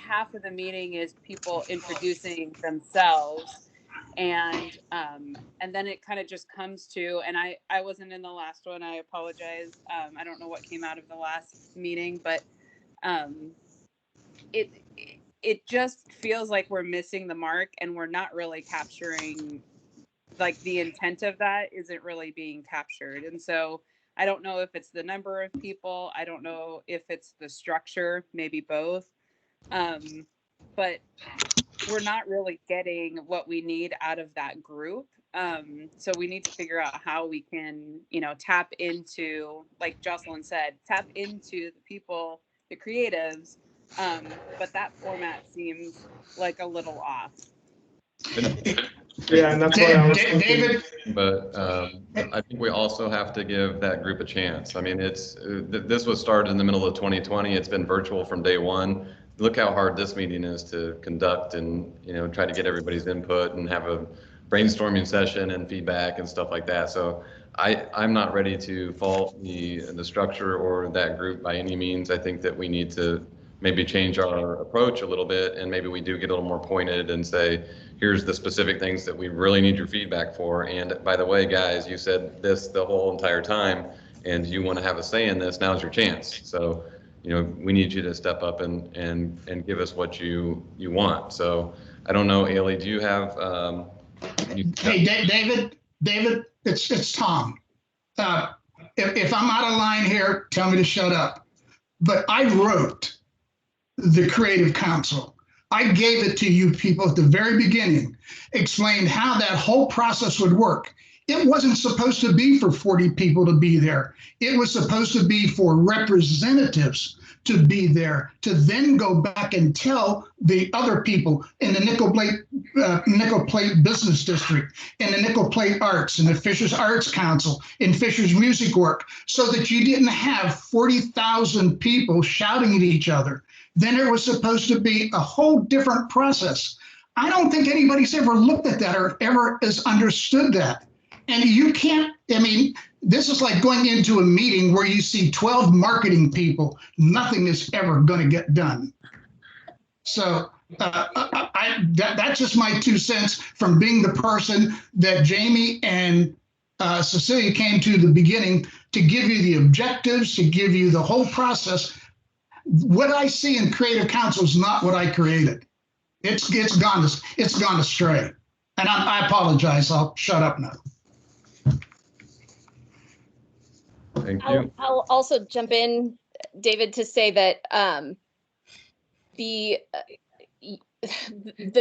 half of the meeting is people introducing themselves, and then it kind of just comes to, and I wasn't in the last one, I apologize. I don't know what came out of the last meeting, but it just feels like we're missing the mark, and we're not really capturing, like, the intent of that isn't really being captured. And so I don't know if it's the number of people, I don't know if it's the structure, maybe both, but we're not really getting what we need out of that group. So we need to figure out how we can, tap into, like Jocelyn said, tap into the people, the creatives, but that format seems like a little off. Yeah, and that's why I was David. But I think we also have to give that group a chance. I mean, this was started in the middle of 2020. It's been virtual from day one. Look how hard this meeting is to conduct, and try to get everybody's input and have a brainstorming session and feedback and stuff like that. So I'm not ready to fault the structure or that group by any means. I think that we need to maybe change our approach a little bit, and maybe we do get a little more pointed and say, here's the specific things that we really need your feedback for. And by the way, guys, you said this the whole entire time, and you want to have a say in this, now's your chance. So, we need you to step up and give us what you want. So I don't know, Ailey, do you have? Hey, David, it's Tom. If I'm out of line here, tell me to shut up. But I wrote the Creative Council. I gave it to you people at the very beginning, explained how that whole process would work. It wasn't supposed to be for 40 people to be there. It was supposed to be for representatives to be there, to then go back and tell the other people in the nickel plate business district, in the nickel plate arts, in the Fishers Arts Council, in Fishers Music Work, so that you didn't have 40,000 people shouting at each other. Then it was supposed to be a whole different process. I don't think anybody's ever looked at that or ever has understood that. And you can't, I mean, this is like going into a meeting where you see 12 marketing people. Nothing is ever going to get done. So that's just my 2 cents from being the person that Jamie and Cecilia came to the beginning to give you the objectives, to give you the whole process. What I see in Creative Council is not what I created. It's gone astray. And I apologize. I'll shut up now. Thank you. I'll also jump in, David, to say that the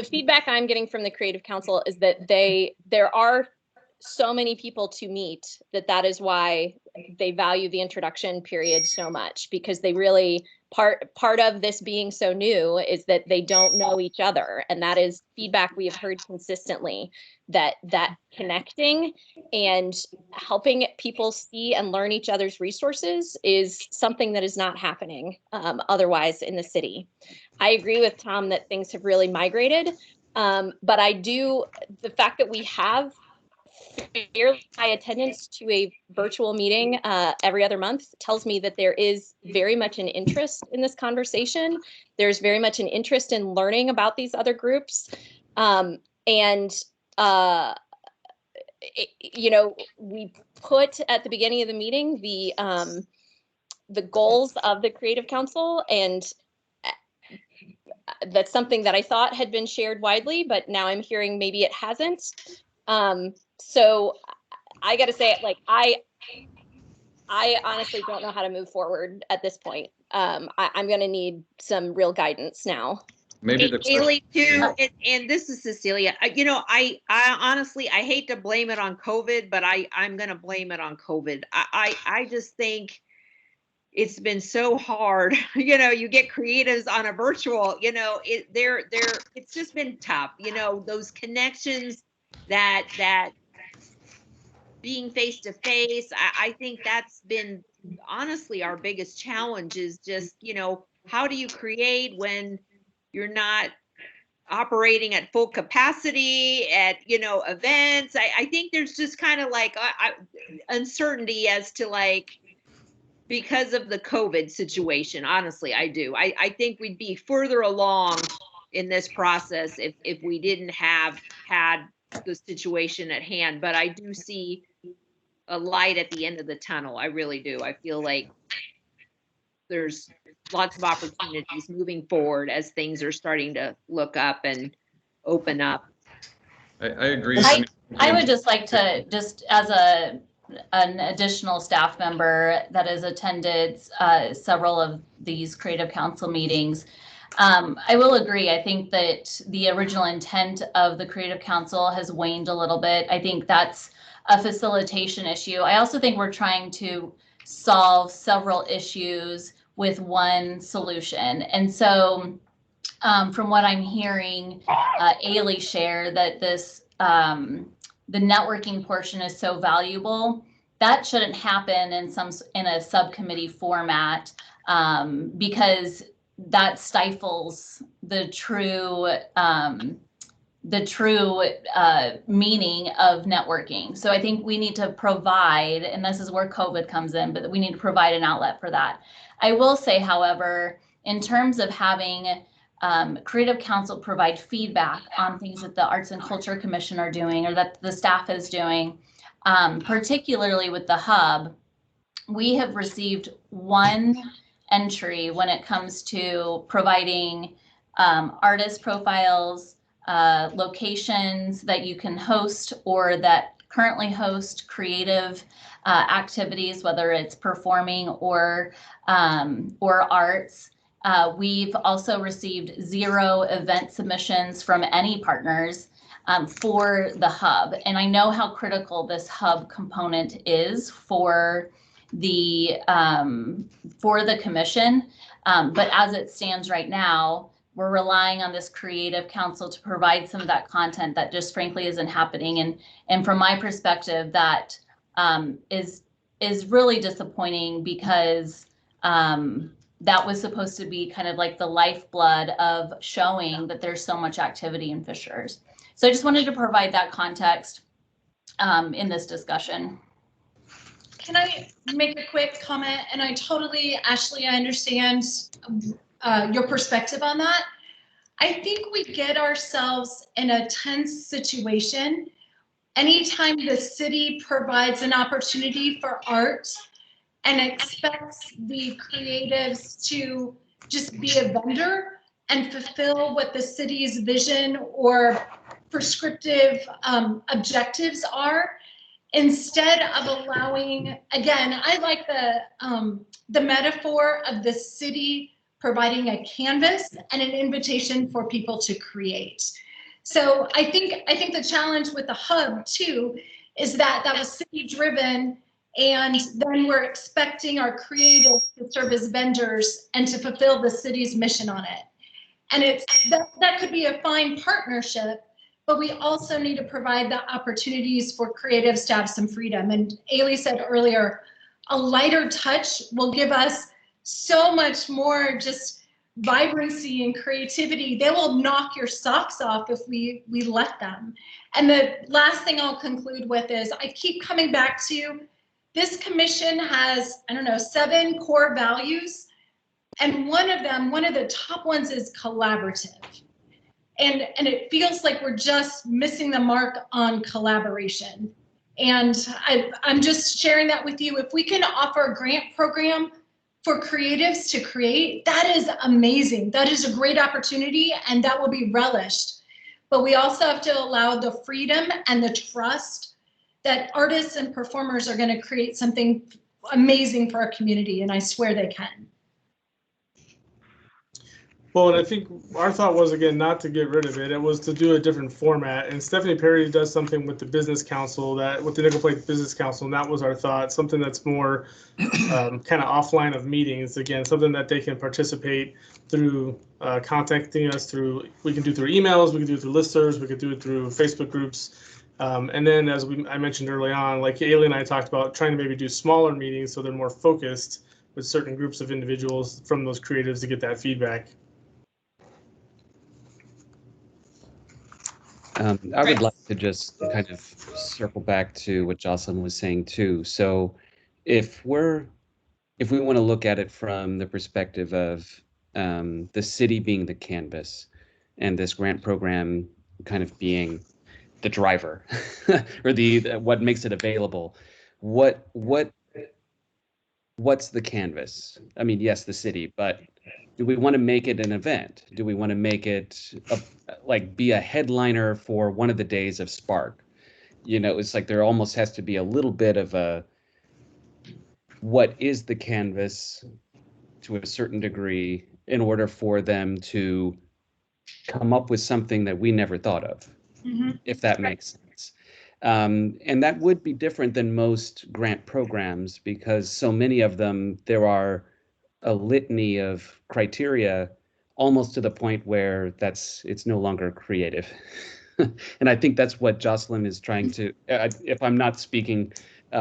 feedback I'm getting from the Creative Council is that there are so many people to meet that is why they value the introduction period so much, because they really part of this being so new is that they don't know each other, and that is feedback we have heard consistently, that connecting and helping people see and learn each other's resources is something that is not happening otherwise in the city. I agree with Tom that things have really migrated, but the fact that we have fairly high attendance to a virtual meeting every other month tells me that there is very much an interest in this conversation. There's very much an interest in learning about these other groups. We put at the beginning of the meeting the goals of the Creative Council, and that's something that I thought had been shared widely, but now I'm hearing maybe it hasn't. So I got to say, like, I honestly don't know how to move forward at this point. I'm going to need some real guidance now. Maybe the Haley too, and this is Cecilia. I honestly, I hate to blame it on COVID, but I'm going to blame it on COVID. I just think it's been so hard. You get creatives on a virtual. It's just been tough. Those connections that being face to face. I think that's been honestly our biggest challenge. Is just how do you create when you're not operating at full capacity at events. I think there's just kind of like uncertainty as to because of the COVID situation. Honestly, I do. I think we'd be further along in this process if we didn't have had the situation at hand. But I do see a light at the end of the tunnel. I really do. I feel like there's lots of opportunities moving forward as things are starting to look up and open up. I agree. I would just like to, just as an additional staff member that has attended several of these Creative Council meetings, I will agree. I think that the original intent of the Creative Council has waned a little bit. I think that's a facilitation issue. I also think we're trying to solve several issues with one solution. And so from what I'm hearing, Ailey share that this, the networking portion is so valuable. That shouldn't happen in a subcommittee format because that stifles the true meaning of networking. So I think we need to provide, and this is where COVID comes in, but we need to provide an outlet for that. I will say, however, in terms of having Creative Council provide feedback on things that the Arts and Culture Commission are doing or that the staff is doing, particularly with the hub, we have received one entry when it comes to providing artist profiles, locations that you can host or that currently host creative activities, whether it's performing or arts. We've also received 0 event submissions from any partners for the hub. And I know how critical this hub component is for the commission. But as it stands right now, we're relying on this Creative Council to provide some of that content that just frankly isn't happening. And from my perspective, that is really disappointing because that was supposed to be kind of like the lifeblood of showing that there's so much activity in Fishers. So I just wanted to provide that context in this discussion. Can I make a quick comment? And I totally, Ashley, I understand your perspective on that. I think we get ourselves in a tense situation anytime the city provides an opportunity for art and expects the creatives to just be a vendor and fulfill what the city's vision or prescriptive objectives are, instead of allowing, again, I like the metaphor of the city providing a canvas and an invitation for people to create. So I think the challenge with the hub too is that that was city driven, and then we're expecting our creatives to serve as vendors and to fulfill the city's mission on it. And that could be a fine partnership, but we also need to provide the opportunities for creatives to have some freedom. And Ailey said earlier, a lighter touch will give us so much more just vibrancy and creativity. They will knock your socks off if we let them. And the last thing I'll conclude with is I keep coming back to this commission has, 7 core values. And one of the top ones is collaborative. And it feels like we're just missing the mark on collaboration. And I'm just sharing that with you. If we can offer a grant program for creatives to create, that is amazing. That is a great opportunity, and that will be relished. But we also have to allow the freedom and the trust that artists and performers are going to create something amazing for our community, and I swear they can. Well, and I think our thought was, again, not to get rid of it. It was to do a different format. And Stephanie Perry does something with the Business Council, with the Nickel Plate Business Council, and that was our thought, something that's more kind of offline of meetings. Again, something that they can participate through contacting us through, we can do through emails, we can do it through listservs, we could do it through Facebook groups. And then, as I mentioned early on, like Ailey and I talked about, trying to maybe do smaller meetings so they're more focused with certain groups of individuals from those creatives to get that feedback. I would like to just kind of circle back to what Jocelyn was saying too. So if we want to look at it from the perspective of the city being the canvas and this grant program kind of being the driver or what makes it available, what's the canvas? I mean, yes, the city, but do we want to make it an event? Do we want to make it be a headliner for one of the days of Spark? It's like there almost has to be a little bit of a, what is the canvas to a certain degree in order for them to come up with something that we never thought of, if that makes sense. And that would be different than most grant programs because so many of them, there are a litany of criteria almost to the point where it's no longer creative. And I think that's what Jocelyn is trying to, if I'm not speaking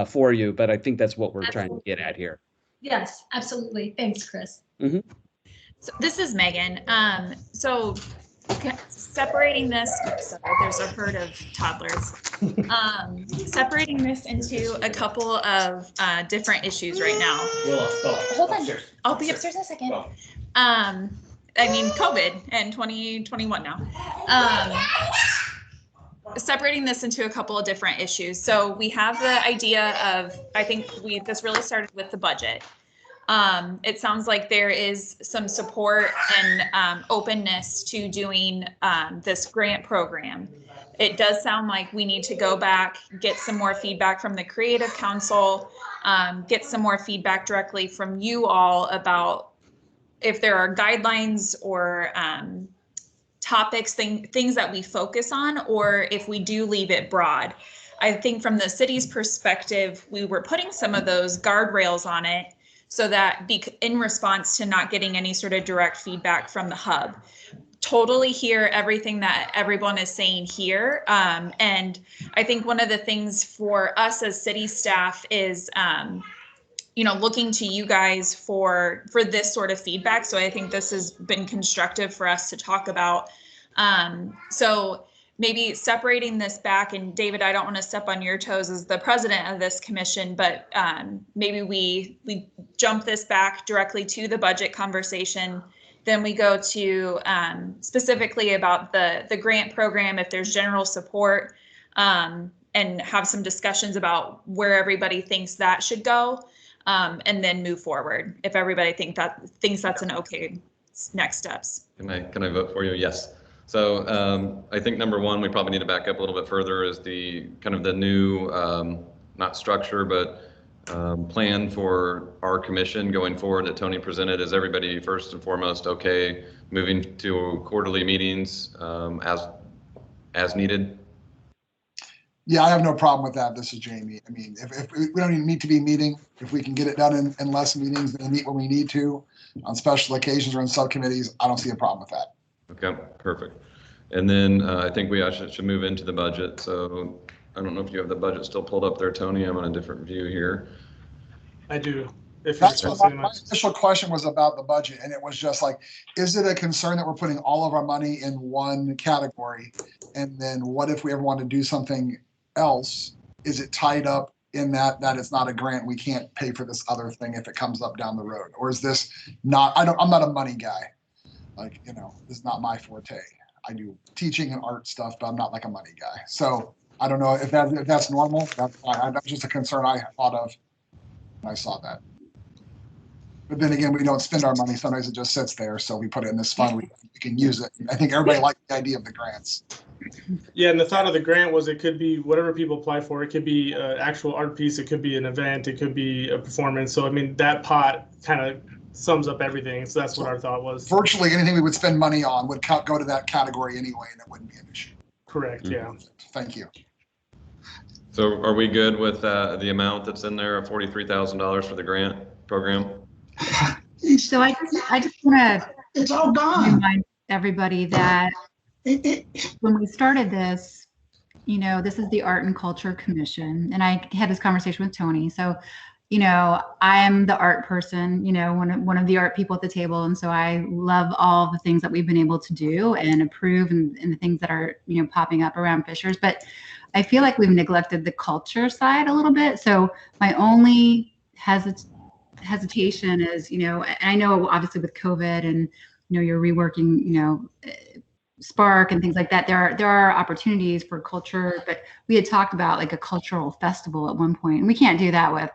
for you, but I think that's what we're trying to get at here. Yes, absolutely. Thanks, Chris. Mm-hmm. So this is Megan. So separating this, sorry, there's a herd of toddlers. Separating this into a couple of different issues right now. Hold on. I'll be upstairs in a second. COVID and 2021 now. Separating this into a couple of different issues. So we have the idea of, I think this really started with the budget. It sounds like there is some support and openness to doing this grant program. It does sound like we need to go back, get some more feedback from the Creative Council, get some more feedback directly from you all about if there are guidelines or topics, things that we focus on, or if we do leave it broad. I think from the city's perspective, we were putting some of those guardrails on it so that in response to not getting any sort of direct feedback from the hub. Totally hear everything that everyone is saying here. And I think one of the things for us as city staff is, looking to you guys for this sort of feedback. So I think this has been constructive for us to talk about. So maybe separating this back, and David, I don't want to step on your toes as the president of this commission, but maybe we jump this back directly to the budget conversation. Then we go to specifically about the grant program, if there's general support, and have some discussions about where everybody thinks that should go, and then move forward if everybody thinks that's an okay next steps. Can I vote for you? Yes. So I think number one, we probably need to back up a little bit further, is the kind of the new, not structure, but plan for our commission going forward that Tony presented. Is everybody first and foremost okay moving to quarterly meetings as needed? Yeah, I have no problem with that. This is Jamie. I mean, if we don't even need to be meeting, if we can get it done in less meetings and meet when we need to on special occasions or in subcommittees, I don't see a problem with that. Okay, perfect. And then I think we actually should move into the budget. So I don't know if you have the budget still pulled up there, Tony. I'm on a different view here. I do. That's what my initial question was about the budget, and it was just like, is it a concern that we're putting all of our money in one category? And then what if we ever want to do something else? Is it tied up in that it's not a grant, we can't pay for this other thing if it comes up down the road? Or is this not, I'm not a money guy. Like, this is not my forte. I do teaching and art stuff, but I'm not like a money guy. So I don't know if that's normal. That's fine. That's just a concern I thought of when I saw that. But then again, we don't spend our money. Sometimes it just sits there. So we put it in this fund. We can use it. I think everybody liked the idea of the grants. Yeah, and the thought of the grant was it could be whatever people apply for. It could be an actual art piece. It could be an event. It could be a performance. So, I mean, that pot kind of sums up everything. So that's what our thought was. Virtually anything we would spend money on would go to that category anyway, and it wouldn't be an issue. Correct, yeah. Thank you. So are we good with the amount that's in there of $43,000 for the grant program? So I just want to it's all gone. Remind everybody that when we started this, this is the Art and Culture Commission, and I had this conversation with Tony. So, I am the art person, one of the art people at the table, and so I love all the things that we've been able to do and approve, and the things that are popping up around Fishers. But I feel like we've neglected the culture side a little bit. So my only hesitation is, I know obviously with COVID and you're reworking, Spark and things like that, there are opportunities for culture, but we had talked about like a cultural festival at one point, and we can't do that with,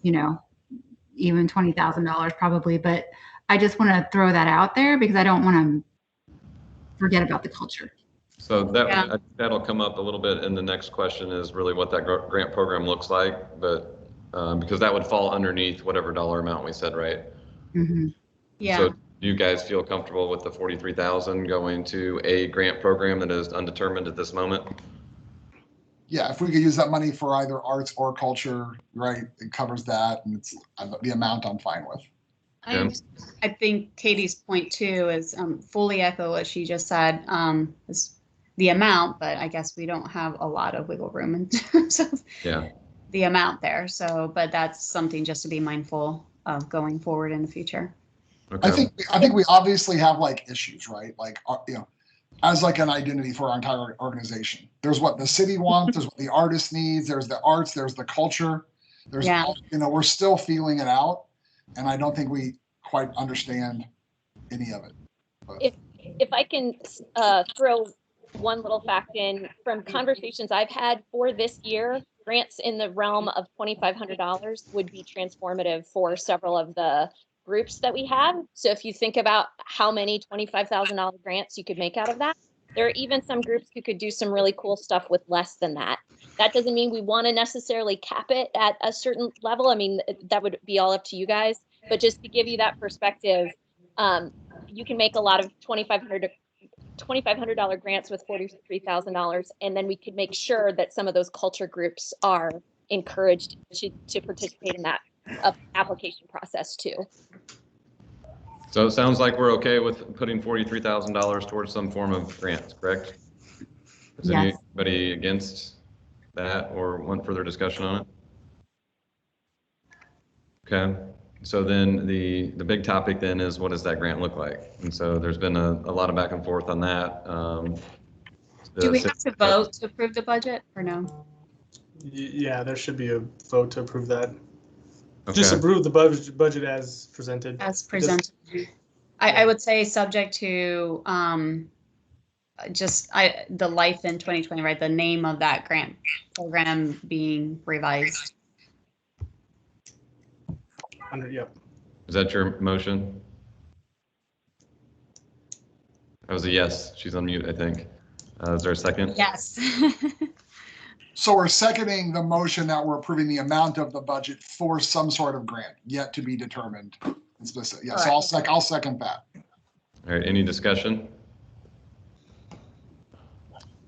even $20,000 probably. But I just want to throw that out there because I don't want to forget about the culture. So that'll come up a little bit in the next question, is really what that grant program looks like, but because that would fall underneath whatever dollar amount we said, right? Mm-hmm. Yeah. So do you guys feel comfortable with the $43,000 going to a grant program that is undetermined at this moment? Yeah, if we could use that money for either arts or culture, right, it covers that, and it's the amount I'm fine with. I think Katie's point too is fully echo what she just said, is the amount, but I guess we don't have a lot of wiggle room in terms of the amount there. So, but that's something just to be mindful of going forward in the future. Okay. I think we obviously have like issues, right? Like, as like an identity for our entire organization. There's what the city wants, there's what the artist needs, there's the arts, there's the culture. There's, we're still feeling it out, and I don't think we quite understand any of it. But. If I can throw one little fact in from conversations I've had for this year, grants in the realm of $2,500 would be transformative for several of the groups that we have. So if you think about how many $25,000 grants you could make out of that, there are even some groups who could do some really cool stuff with less than that. That doesn't mean we want to necessarily cap it at a certain level. I mean, that would be all up to you guys. But just to give you that perspective, you can make a lot of $2,500 grants with $43,000, and then we could make sure that some of those culture groups are encouraged to participate in that application process too. So it sounds like we're okay with putting $43,000 towards some form of grant, correct? Is anybody against that or want further discussion on it? Okay. So then the big topic then is, what does that grant look like? And so there's been a lot of back and forth on that. Do we have to vote to approve the budget or no? Yeah, there should be a vote to approve that. Okay. Just approve the budget as presented. As presented. I would say subject to the Life in 2020, right? The name of that grant program being revised. Yep. Is that your motion? That was a yes. She's on mute, I think. Is there a second? Yes. So we're seconding the motion that we're approving the amount of the budget for some sort of grant yet to be determined. Yeah, so I'll second that. All right, any discussion?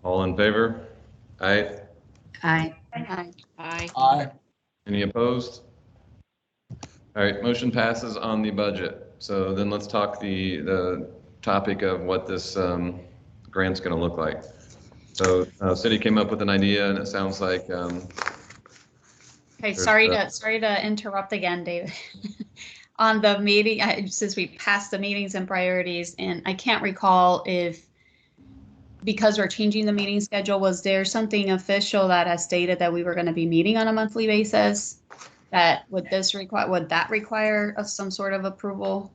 All in favor? Aye. Aye. Aye. Aye. Any opposed? All right, motion passes on the budget. So then let's talk the topic of what this grant's going to look like. So city came up with an idea, and it sounds like. Okay, sorry to interrupt again, David. On the meeting, since we passed the meetings and priorities, and I can't recall if, because we're changing the meeting schedule, was there something official that has stated that we were going to be meeting on a monthly basis? That would that require some sort of approval?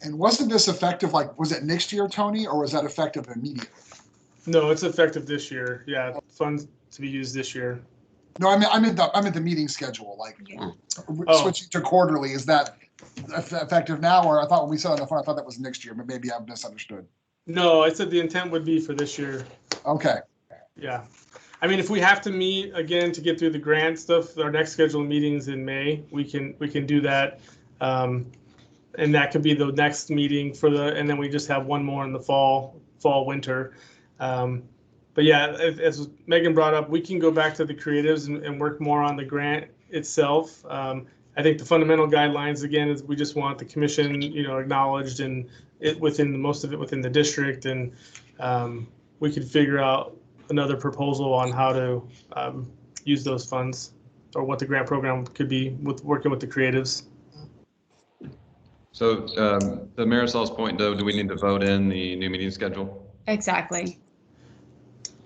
And wasn't this effective, like, was it next year, Tony, or was that effective immediately? No, it's effective this year. Yeah, funds to be used this year. No, I meant the meeting schedule, like switching to quarterly. Is that effective now? Or I thought when we said on the phone, I thought that was next year, but maybe I've misunderstood. No, I said the intent would be for this year. Okay. Yeah. I mean, if we have to meet again to get through the grant stuff, our next scheduled meetings in May, we can do that. And that could be the next meeting and then we just have one more in the fall, winter. But yeah, as Megan brought up, we can go back to the creatives and work more on the grant itself. I think the fundamental guidelines, again, is we just want the commission, acknowledged and most of it within the district. And we could figure out another proposal on how to use those funds, or what the grant program could be with working with the creatives. So to Marisol's point, though, do we need to vote in the new meeting schedule? Exactly.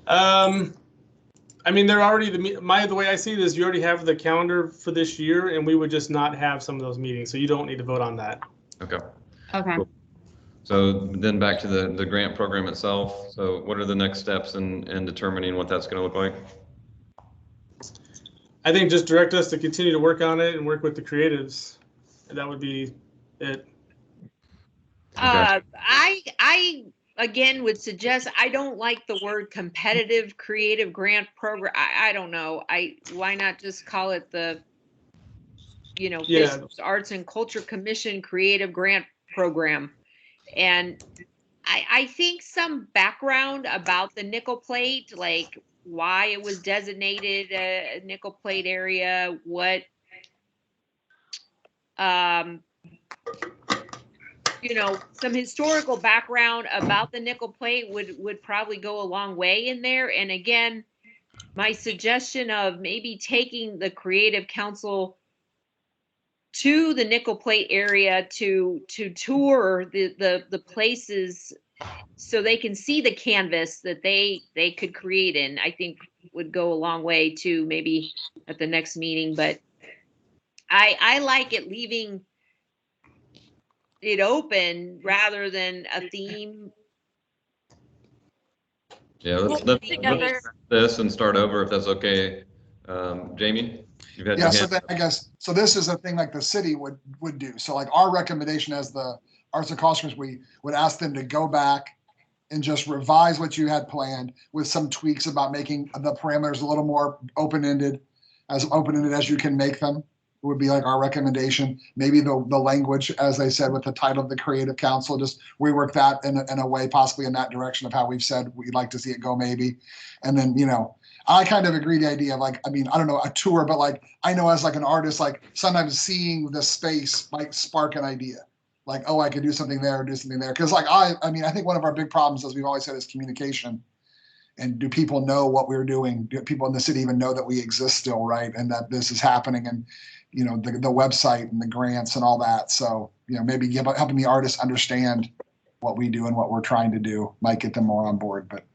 I mean, they're already the way I see it is you already have the calendar for this year, and we would just not have some of those meetings, so you don't need to vote on that. Okay. Okay. Cool. So then back to the grant program itself. So what are the next steps in determining what that's going to look like? I think just direct us to continue to work on it and work with the creatives. And that would be it. Okay. I again would suggest, I don't like the word competitive creative grant program. I don't know. Why not just call it the, Fishers Arts and Culture Commission Creative Grant Program. And I think some background about the nickel plate, like why it was designated a nickel plate area, what, some historical background about the nickel plate would probably go a long way in there. And again, my suggestion of maybe taking the Creative Council to the nickel plate area to tour the places so they can see the canvas that they could create in, I think would go a long way to maybe at the next meeting. But I like it leaving it open rather than a theme. Yeah, let's this and start over if that's okay. Jamie? So then I guess, so this is a thing like the city would do. So like our recommendation as the Arts and Culture, we would ask them to go back and just revise what you had planned with some tweaks about making the parameters a little more open-ended as you can make them, would be like our recommendation. Maybe the language, as I said, with the title of the Creative Council, just rework that in a way, possibly in that direction of how we've said we'd like to see it go maybe. And then, I kind of agree the idea of like, I mean, I don't know, a tour, but like, I know as like an artist, like sometimes seeing the space might spark an idea. Like, oh, I could do something there or do something there. Cause like, I mean, I think one of our big problems, as we've always said, is communication. And do people know what we're doing? Do people in the city even know that we exist still, right? And that this is happening, and the website and the grants and all that. So, maybe helping the artists understand what we do and what we're trying to do might get them more on board. But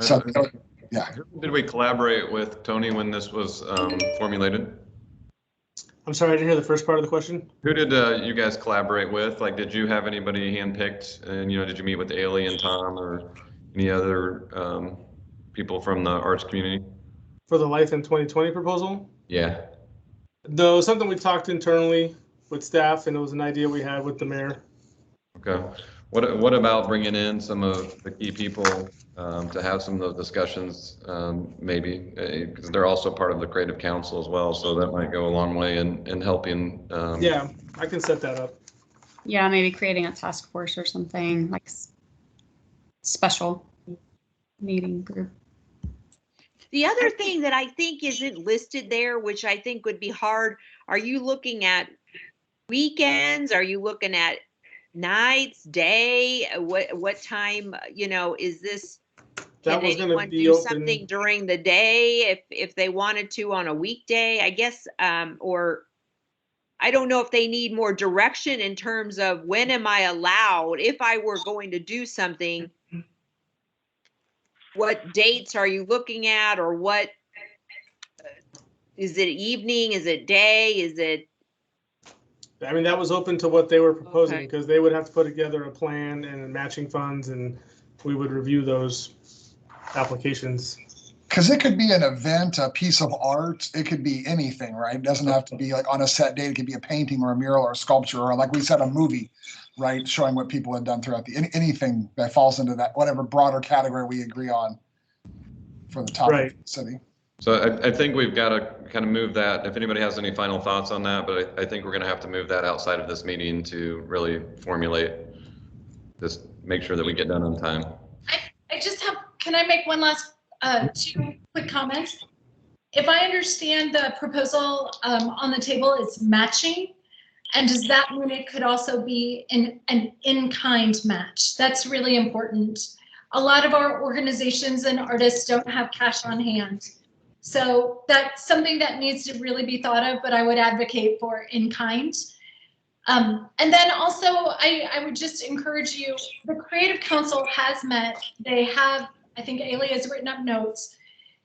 so, yeah. Who did we collaborate with, Tony, when this was formulated? I'm sorry, I didn't hear the first part of the question. Who did you guys collaborate with? Like, did you have anybody handpicked? And, did you meet with Ailey and Tom or any other people from the arts community? For the Life in 2020 proposal? Yeah. No, something we talked internally with staff, and it was an idea we had with the mayor. Okay. What about bringing in some of the key people to have some of those discussions, maybe, because they're also part of the creative council as well, so that might go a long way in helping. Yeah, I can set that up. Yeah, maybe creating a task force or something, like special meeting group. The other thing that I think isn't listed there, which I think would be hard, are you looking at weekends? Are you looking at nights, day? What time, is this? That Can was going to anyone be do open. something during the day if they wanted to on a weekday, I guess, or I don't know if they need more direction in terms of when am I allowed, if I were going to do something, what dates are you looking at, or what, is it evening, is it day, is it? I mean, that was open to what they were proposing, because they would have to put together a plan and matching funds, and we would review those applications. Because it could be an event, a piece of art. It could be anything, right? It doesn't have to be like on a set date. It could be a painting or a mural or a sculpture, or like we said, a movie, right? Showing what people have done throughout anything that falls into that, whatever broader category we agree on for the topic of the city. So I think we've got to kind of move that. If anybody has any final thoughts on that, but I think we're going to have to move that outside of this meeting to really formulate this, make sure that we get done on time. I just have, can I make one last, 2 quick comments? If I understand the proposal on the table is matching, and does that mean it could also be an in-kind match? That's really important. A lot of our organizations and artists don't have cash on hand. So that's something that needs to really be thought of, but I would advocate for in kind. And then also, I would just encourage you, the Creative Council has met. They have, I think Ailey has written up notes.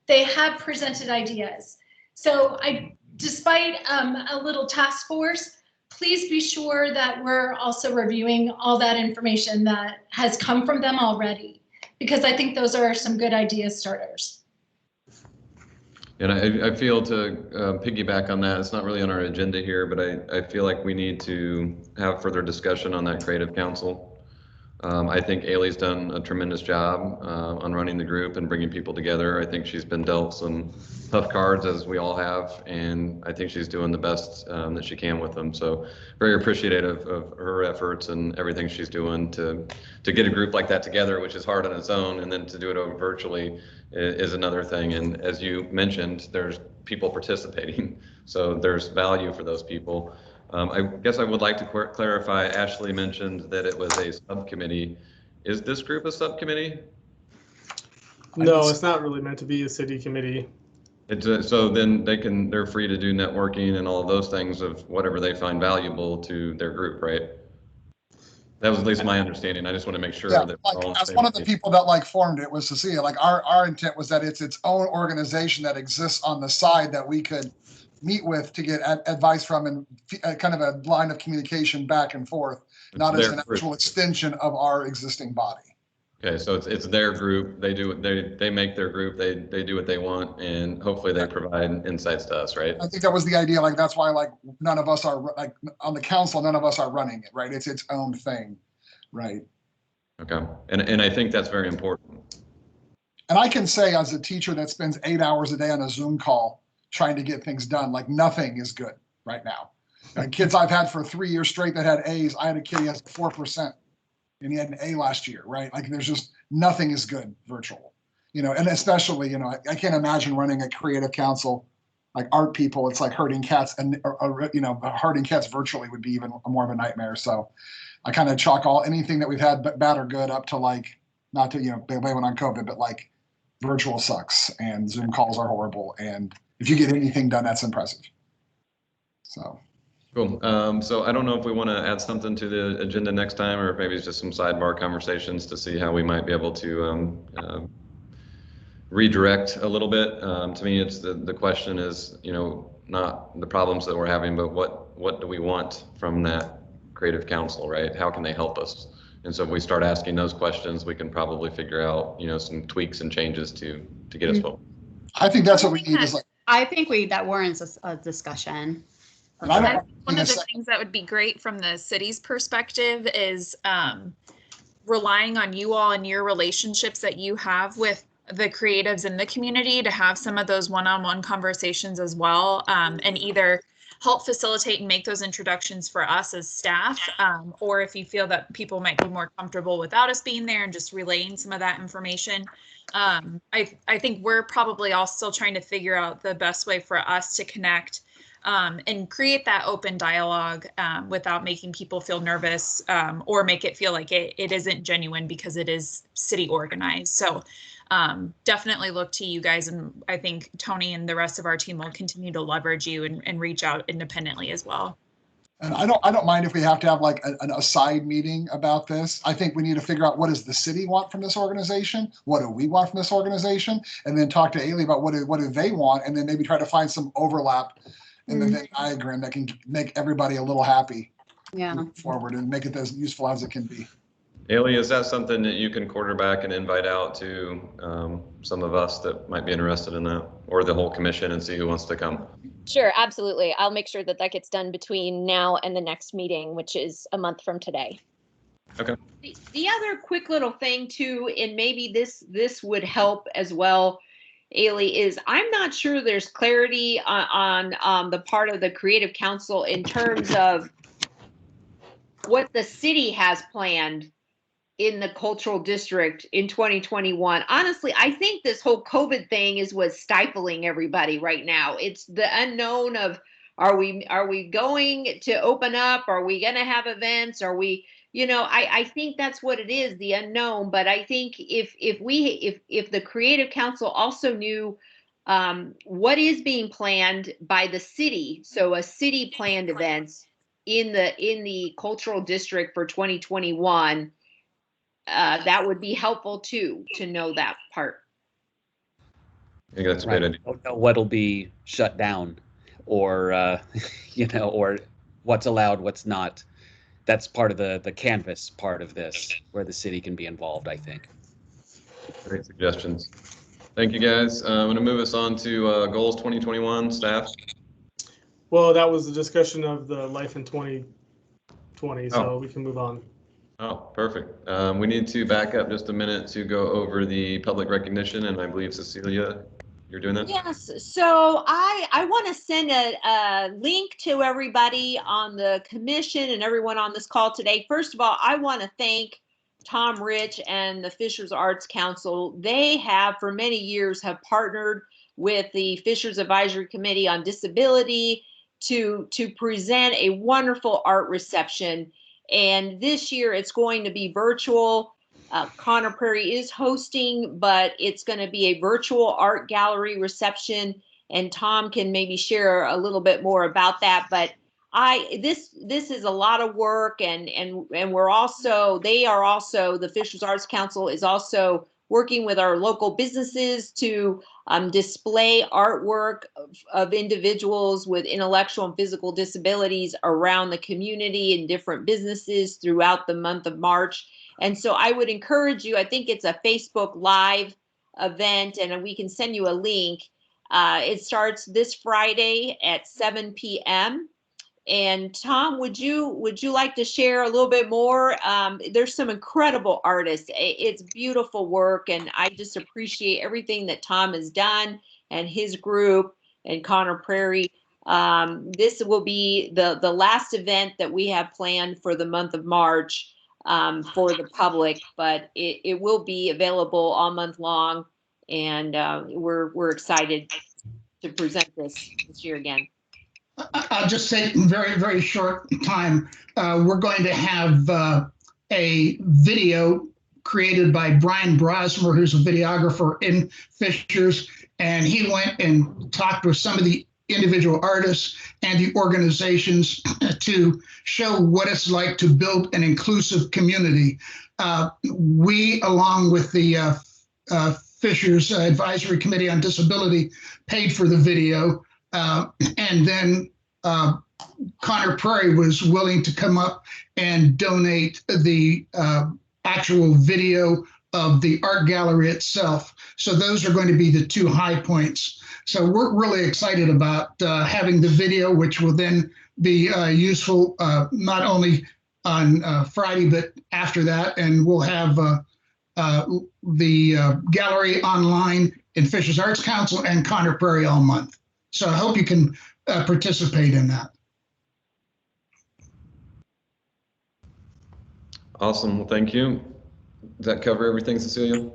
They have presented ideas. So despite a little task force, please be sure that we're also reviewing all that information that has come from them already, because I think those are some good idea starters. And I feel to piggyback on that, it's not really on our agenda here, but I feel like we need to have further discussion on that Creative Council. I think Ailey's done a tremendous job on running the group and bringing people together. I think she's been dealt some tough cards, as we all have, and I think she's doing the best that she can with them. So very appreciative of her efforts and everything she's doing to get a group like that together, which is hard on its own, and then to do it over virtually is another thing. And as you mentioned, there's people participating, so there's value for those people. I guess I would like to clarify, Ashley mentioned that it was a subcommittee. Is this group a subcommittee? No, it's not really meant to be a city committee. It's so then they're free to do networking and all of those things of whatever they find valuable to their group, right? That was at least my understanding. I just want to make sure that we're all as one of the people that formed it was to see it. Like our intent was that it's its own organization that exists on the side that we could meet with to get advice from, and kind of a line of communication back and forth, not as an actual extension of our existing body. Okay, so it's their group. They make their group. They do what they want, and hopefully they provide insights to us, right? I think that was the idea. Like that's why none of us are on the council. None of us are running it, right? It's its own thing, right? Okay, and I think that's very important. And I can say, as a teacher that spends 8 hours a day on a Zoom call trying to get things done, like nothing is good right now. And kids I've had for 3 years straight that had A's. I had a kid who has 4%. And he had an A last year, right? Like there's just nothing is good virtual, and especially, I can't imagine running a creative council, like art people. It's like herding cats, and herding cats virtually would be even more of a nightmare. So I kind of chalk anything that we've had, bad or good, up to not to blame it on COVID, but virtual sucks and Zoom calls are horrible. And if you get anything done, that's impressive. So. Cool. So I don't know if we want to add something to the agenda next time, or if maybe it's just some sidebar conversations to see how we might be able to redirect a little bit. To me, it's the question is, not the problems that we're having, but what do we want from that creative council, right? How can they help us? And so if we start asking those questions, we can probably figure out, some tweaks and changes to get us forward. I think that's what we need is I think that warrants a discussion. One of the things that would be great from the city's perspective is relying on you all and your relationships that you have with the creatives in the community to have some of those one-on-one conversations as well, and either help facilitate and make those introductions for us as staff, or if you feel that people might be more comfortable without us being there and just relaying some of that information. I think we're probably all still trying to figure out the best way for us to connect and create that open dialogue without making people feel nervous or make it feel like it isn't genuine because it is city organized. So definitely look to you guys, and I think Tony and the rest of our team will continue to leverage you and reach out independently as well. And I don't mind if we have to have like an aside meeting about this. I think we need to figure out what does the city want from this organization? What do we want from this organization? And then talk to Ailey about what do they want, and then maybe try to find some overlap in the Venn diagram that can make everybody a little happy forward and make it as useful as it can be. Ailey, is that something that you can quarterback and invite out to some of us that might be interested in that, or the whole commission, and see who wants to come? Sure, absolutely. I'll make sure that gets done between now and the next meeting, which is a month from today. Okay. The other quick little thing too, and maybe this would help as well, Ailey, is I'm not sure there's clarity on the part of the Creative Council in terms of what the city has planned in the cultural district in 2021. Honestly, I think this whole COVID thing is what's stifling everybody right now. It's the unknown of, are we going to open up? Are we going to have events? Are we, I think that's what it is, the unknown. But I think if the Creative Council also knew what is being planned by the city, so a city planned events in the cultural district for 2021, that would be helpful too, to know that part. I think that's a good idea. Don't know what'll be shut down, or or what's allowed, what's not. That's part of the canvas part of this, where the city can be involved, I think. Great suggestions. Thank you, guys. I'm going to move us on to goals 2021, staff. Well, that was the discussion of the Life in 2020, so we can move on. Oh, perfect. We need to back up just a minute to go over the public recognition, and I believe, Cecilia, you're doing that? Yes, so I want to send a link to everybody on the commission and everyone on this call today. First of all, I want to thank Tom Rich and the Fishers Arts Council. They have for many years have partnered with the Fishers Advisory Committee on Disability to present a wonderful art reception. And this year it's going to be virtual. Conner Prairie is hosting, but it's going to be a virtual art gallery reception. And Tom can maybe share a little bit more about that. But this is a lot of work, and we're also, the Fishers Arts Council is also working with our local businesses to display artwork of individuals with intellectual and physical disabilities around the community in different businesses throughout the month of March. And so I would encourage you, I think it's a Facebook Live event, and we can send you a link. It starts this Friday at 7 p.m. And Tom, would you like to share a little bit more? There's some incredible artists. It's beautiful work, and I just appreciate everything that Tom has done and his group and Conner Prairie. This will be the last event that we have planned for the month of March for the public, but it will be available all month long, and we're excited to present this year again. I'll just say very, very short time. We're going to have a video created by Brian Brosmer, who's a videographer in Fishers. And he went and talked with some of the individual artists and the organizations to show what it's like to build an inclusive community. We, along with the Fishers Advisory Committee on Disability, paid for the video. And then Connor Prairie was willing to come up and donate the actual video of the art gallery itself. So those are going to be the two high points. So we're really excited about having the video, which will then be useful not only on Friday, but after that. And we'll have the gallery online in Fishers Arts Council and Connor Prairie all month. So I hope you can participate in that. Awesome. Well, thank you. Does that cover everything, Cecilia?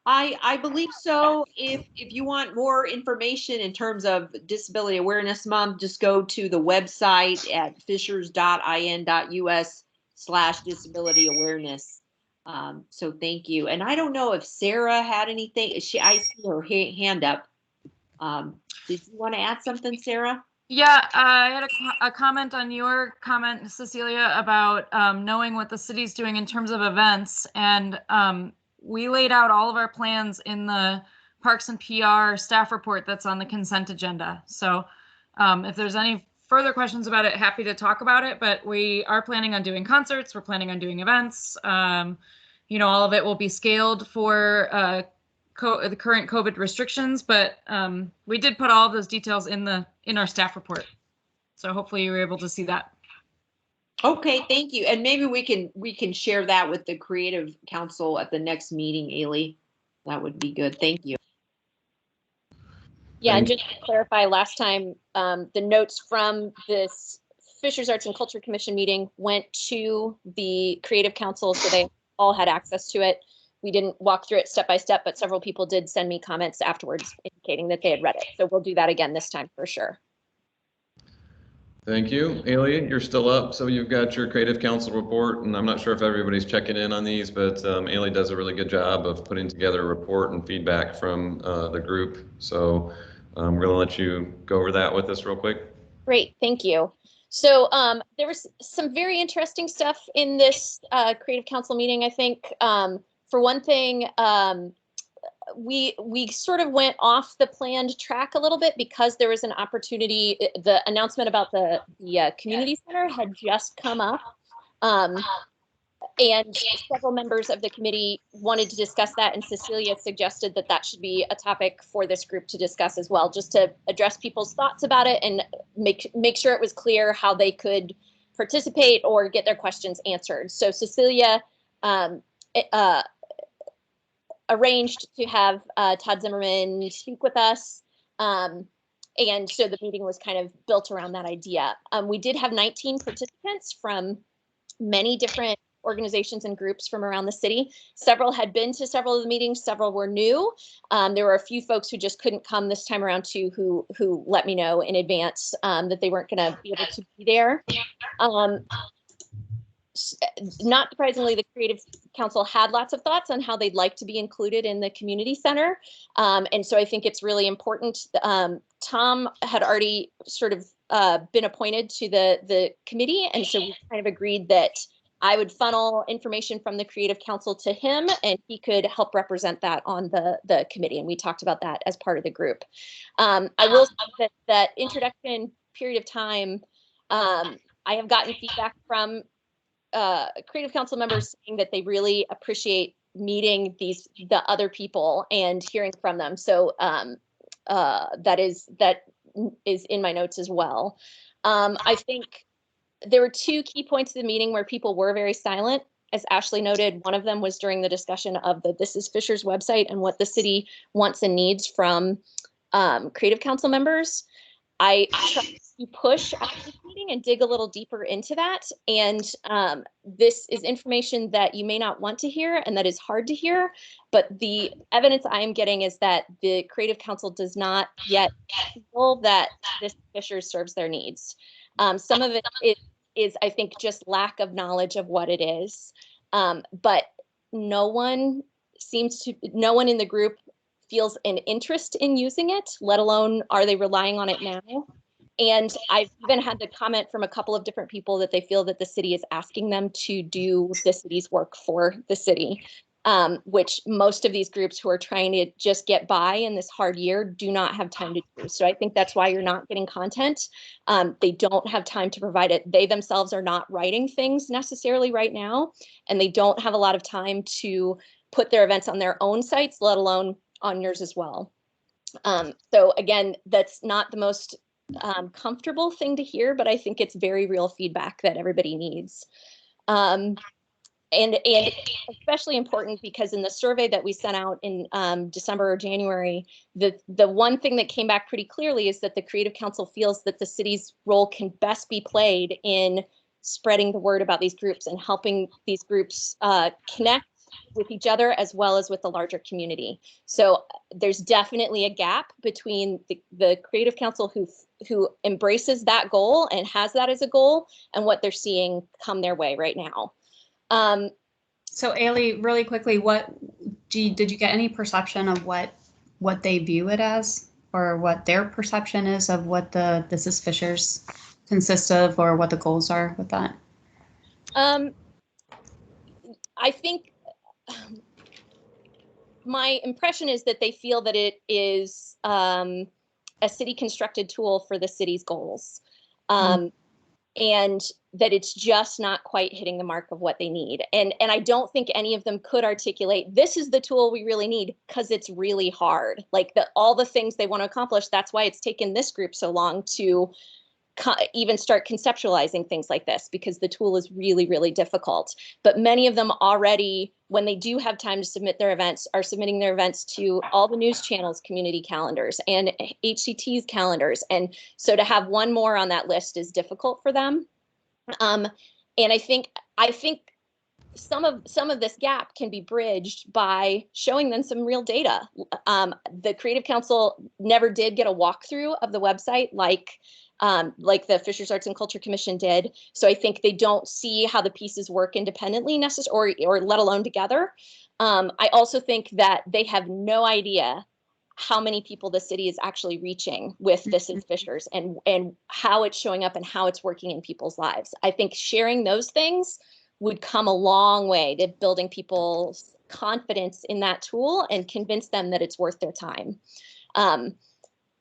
I believe so. If you want more information in terms of Disability Awareness Month, just go to the website at fishers.in.us/disability awareness. So thank you. And I don't know if Sarah had anything. I see her hand up. Did you want to add something, Sarah? Yeah, I had a comment on your comment, Cecilia, about knowing what the city's doing in terms of events. And we laid out all of our plans in the Parks and PR staff report that's on the consent agenda. So if there's any further questions about it, happy to talk about it. But we are planning on doing concerts. We're planning on doing events. You know, all of it will be scaled for the current COVID restrictions, but we did put all of those details in our staff report. So hopefully you were able to see that. Okay, thank you. And maybe we can share that with the Creative Council at the next meeting, Ailey. That would be good. Thank you. Yeah, and just to clarify, last time the notes from this Fishers Arts and Culture Commission meeting went to the Creative Council, so they all had access to it. We didn't walk through it step by step, but several people did send me comments afterwards indicating that they had read it. So we'll do that again this time for sure. Thank you. Ailey, you're still up. So you've got your Creative Council report, and I'm not sure if everybody's checking in on these, but Ailey does a really good job of putting together a report and feedback from the group. So I'm going to let you go over that with us real quick. Great, thank you. So there was some very interesting stuff in this Creative Council meeting, I think. For one thing, we sort of went off the planned track a little bit because there was an opportunity. The announcement about the community center had just come up, and several members of the committee wanted to discuss that, and Cecilia suggested that that should be a topic for this group to discuss as well, just to address people's thoughts about it and make sure it was clear how they could participate or get their questions answered. So Cecilia arranged to have Todd Zimmerman speak with us. And so the meeting was kind of built around that idea. We did have 19 participants from many different organizations and groups from around the city. Several had been to several of the meetings, several were new. There were a few folks who just couldn't come this time around too, who let me know in advance that they weren't gonna be able to be there. Not surprisingly, the Creative Council had lots of thoughts on how they'd like to be included in the community center. And so I think it's really important. Tom had already sort of been appointed to the committee. And so we kind of agreed that I would funnel information from the Creative Council to him and he could help represent that on the committee. And we talked about that as part of the group. I will say that introduction period of time, I have gotten feedback from Creative Council members saying that they really appreciate meeting the other people and hearing from them. So that is in my notes as well. I think there were two key points of the meeting where people were very silent. As Ashley noted, one of them was during the discussion of the This is Fishers website and what the city wants and needs from Creative Council members. I tried to push after this meeting and dig a little deeper into that. And this is information that you may not want to hear and that is hard to hear. But the evidence I am getting is that the Creative Council does not yet feel that this Fishers serves their needs. Some of it is, I think, just lack of knowledge of what it is. But no one in the group feels an interest in using it, let alone are they relying on it now. And I've even had the comment from a couple of different people that they feel that the city is asking them to do the city's work for the city, which most of these groups who are trying to just get by in this hard year do not have time to do. So I think that's why you're not getting content. They don't have time to provide it. They themselves are not writing things necessarily right now, and they don't have a lot of time to put their events on their own sites, let alone on yours as well. So again, that's not the most comfortable thing to hear, but I think it's very real feedback that everybody needs. And especially important because in the survey that we sent out in December or January, the one thing that came back pretty clearly is that the Creative Council feels that the city's role can best be played in spreading the word about these groups and helping these groups connect with each other as well as with the larger community. So there's definitely a gap between the Creative Council who embraces that goal and has that as a goal and what they're seeing come their way right now. So Ailey, really quickly, did you get any perception of what they view it as, or what their perception is of what the This Is Fishers consists of, or what the goals are with that? I think my impression is that they feel that it is a city constructed tool for the city's goals. And that it's just not quite hitting the mark of what they need. And I don't think any of them could articulate, this is the tool we really need, because it's really hard. Like all the things they want to accomplish, that's why it's taken this group so long to even start conceptualizing things like this, because the tool is really, really difficult. But many of them already, when they do have time to submit their events, are submitting their events to all the news channels, community calendars, and HCT's calendars. And so to have one more on that list is difficult for them. And I think some of this gap can be bridged by showing them some real data. The Creative Council never did get a walkthrough of the website like the Fishers Arts and Culture Commission did. So I think they don't see how the pieces work independently necessarily, or let alone together. I also think that they have no idea how many people the city is actually reaching with This Is Fishers and how it's showing up and how it's working in people's lives. I think sharing those things would come a long way to building people's confidence in that tool and convince them that it's worth their time.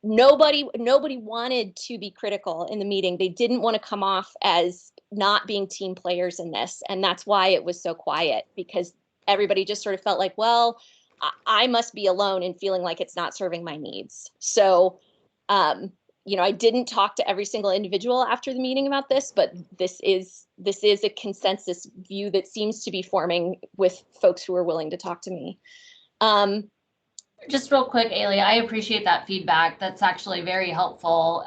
Nobody wanted to be critical in the meeting. They didn't want to come off as not being team players in this. And that's why it was so quiet, because everybody just sort of felt like, well, I must be alone in feeling like it's not serving my needs. So, I didn't talk to every single individual after the meeting about this, but this is a consensus view that seems to be forming with folks who are willing to talk to me. Just real quick, Ailey, I appreciate that feedback. That's actually very helpful.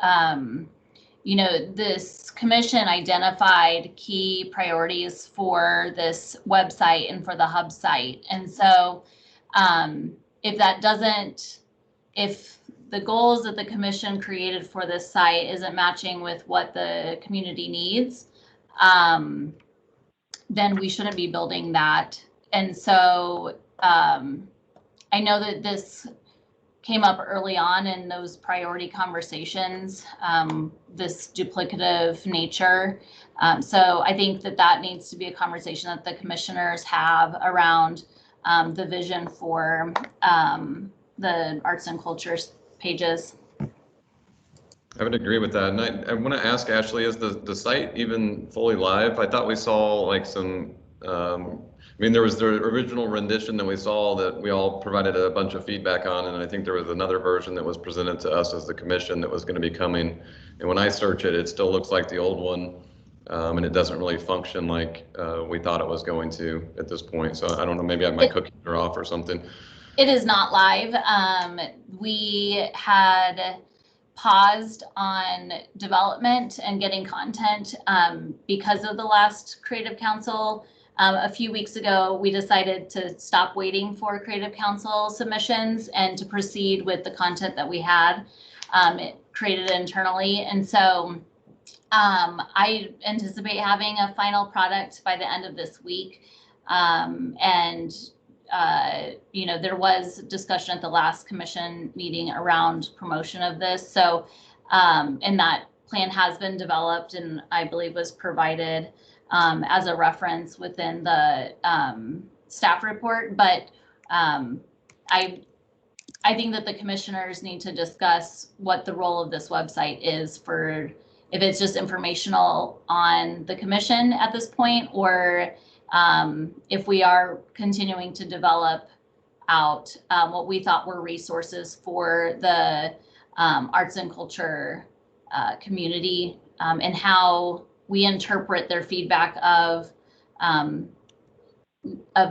This commission identified key priorities for this website and for the hub site. And so if the goals that the commission created for this site isn't matching with what the community needs, then we shouldn't be building that. And so I know that this came up early on in those priority conversations, this duplicative nature. So I think that needs to be a conversation that the commissioners have around the vision for the arts and culture pages. I would agree with that. And I want to ask Ashley, is the site even fully live? I thought we saw like some, there was the original rendition that we saw that we all provided a bunch of feedback on. And I think there was another version that was presented to us as the commission that was going to be coming. And when I search it, it still looks like the old one. And it doesn't really function like we thought it was going to at this point. So I don't know, maybe I have my cookies are off or something. It is not live. We had paused on development and getting content because of the last Creative Council. A few weeks ago, we decided to stop waiting for Creative Council submissions and to proceed with the content that we had created internally. And so I anticipate having a final product by the end of this week. And there was discussion at the last commission meeting around promotion of this. So, and that plan has been developed and I believe was provided as a reference within the staff report. But I think that the commissioners need to discuss what the role of this website is for, if it's just informational on the commission at this point, or if we are continuing to develop out what we thought were resources for the arts and culture community, and how we interpret their feedback of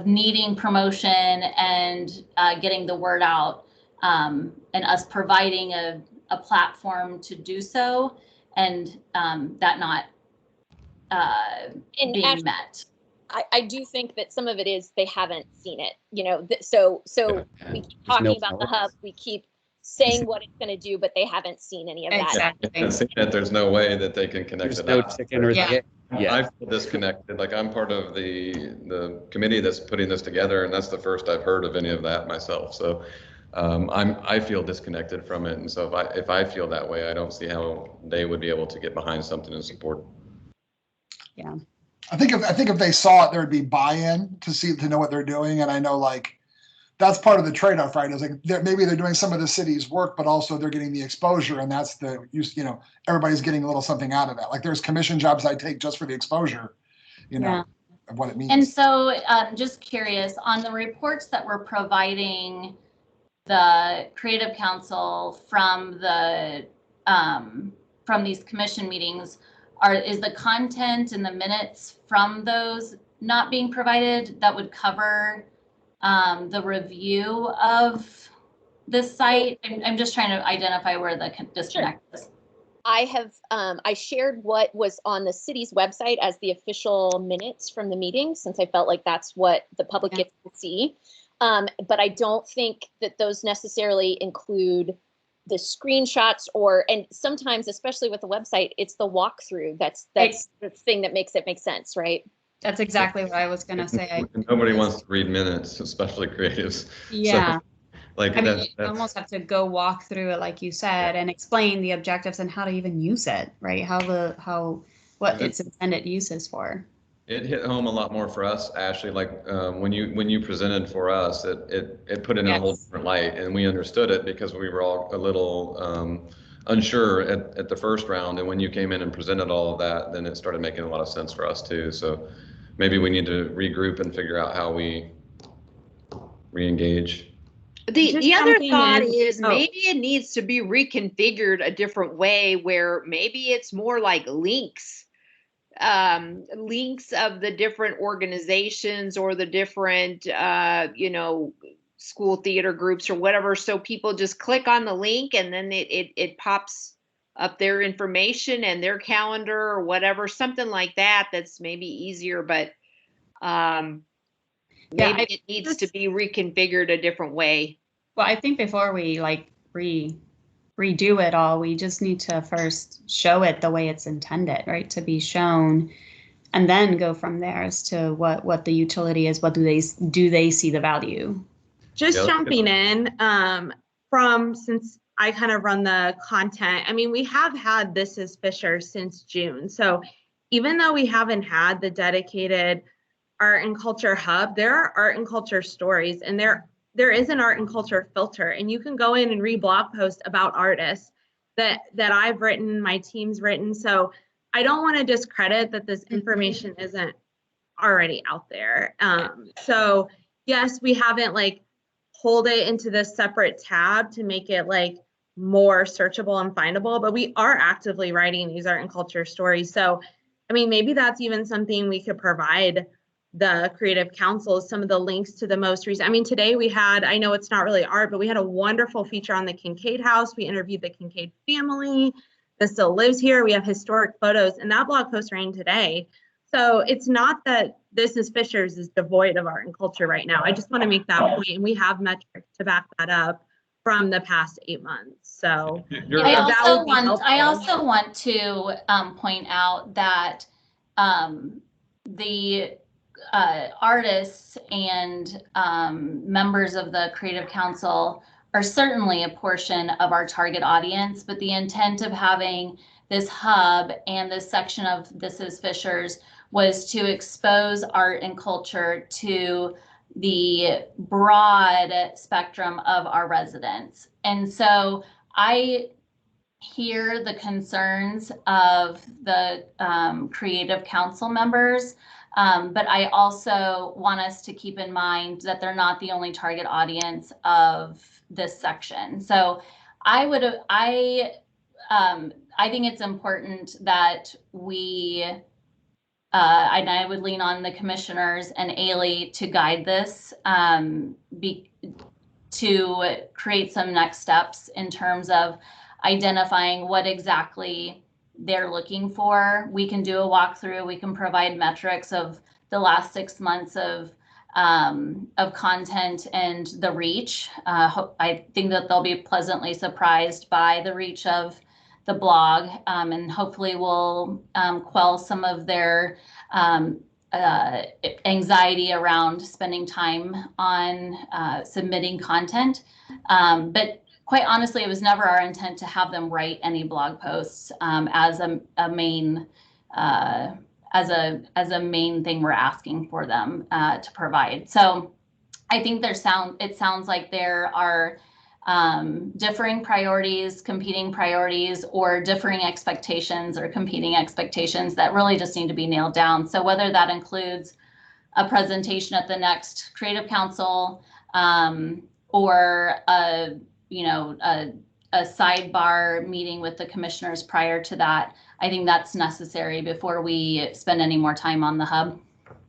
needing promotion and getting the word out, and us providing a platform to do so, and that not being actually, met. I do think that some of it is they haven't seen it, so we keep talking about the hub, we keep saying what it's going to do, but they haven't seen any of that. If they haven't seen it, there's no way that they can connect There's it no out. chicken or the egg. Yeah. I feel disconnected. Like I'm part of the committee that's putting this together, and that's the first I've heard of any of that myself. So I feel disconnected from it, and so if I feel that way, I don't see how they would be able to get behind something and support. Yeah. I think if they saw it, there would be buy-in to know what they're doing. And I know that's part of the trade-off, right? Is maybe they're doing some of the city's work, but also they're getting the exposure, and that's everybody's getting a little something out of that. Like there's commission jobs I take just for the exposure, of what it means. And so just curious, on the reports that we're providing the Creative Council from these commission meetings, is the content and the minutes from those not being provided that would cover the review of this site? I'm just trying to identify where the disconnect is. I have I shared what was on the city's website as the official minutes from the meeting, since I felt like that's what the public gets to see. But I don't think that those necessarily include the screenshots and sometimes, especially with the website, it's the walkthrough. That's the thing that makes it make sense, right? That's exactly what I was going to say. Nobody wants to read minutes, especially creatives. Yeah. So, you almost have to go walk through it, like you said, and explain the objectives and how to even use it, right? What its intended use is for. It hit home a lot more for us, Ashley. When you presented for us, it put it in a whole different light, and we understood it because we were all a little unsure at the first round. And when you came in and presented all of that, then it started making a lot of sense for us too. So maybe we need to regroup and figure out how we re-engage. The other thought is maybe it needs to be reconfigured a different way, where maybe it's more like links of the different organizations or the different school theater groups or whatever, so people just click on the link and then it pops up their information and their calendar or whatever, something like that. That's maybe easier, but maybe it needs to be reconfigured a different way. Well, I think before we redo it all, we just need to first show it the way it's intended, right? To be shown, and then go from there as to what the utility is. What do they see the value? Just jumping in since I kind of run the content. I mean, we have had This Is Fisher since June. So even though we haven't had the dedicated art and culture hub, there are art and culture stories, and there is an art and culture filter, and you can go in and read blog posts about artists that I've written, my team's written. So I don't want to discredit that this information isn't already out there. So yes, we haven't pulled it into this separate tab to make it more searchable and findable, but we are actively writing these art and culture stories. So, I mean, maybe that's even something we could provide the Creative Council, some of the links to the most recent. I mean, today we had, I know it's not really art, but we had a wonderful feature on the Kincaid House. We interviewed the Kincaid family that still lives here. We have historic photos, and that blog post ran today. So it's not that This Is Fisher's is devoid of art and culture right now. I just want to make that point, and we have metrics to back that up from the past 8 months. So I also want to point out that the artists and members of the Creative Council are certainly a portion of our target audience, but the intent of having this hub and this section of This Is Fishers was to expose art and culture to the broad spectrum of our residents. And so I hear the concerns of the Creative Council members, but I also want us to keep in mind that they're not the only target audience of this section. So I think it's important that we, and I would lean on the commissioners and Ailey to guide this, to create some next steps in terms of identifying what exactly they're looking for. We can do a walkthrough. We can provide metrics of the last 6 months of content and the reach. I think that they'll be pleasantly surprised by the reach of the blog, and hopefully will quell some of their anxiety around spending time on submitting content. But quite honestly, it was never our intent to have them write any blog posts as a main thing we're asking for them to provide. So I think it sounds like there are differing priorities, competing priorities, or differing expectations or competing expectations that really just need to be nailed down. So whether that includes a presentation at the next Creative Council, or a sidebar meeting with the commissioners prior to that, I think that's necessary before we spend any more time on the hub.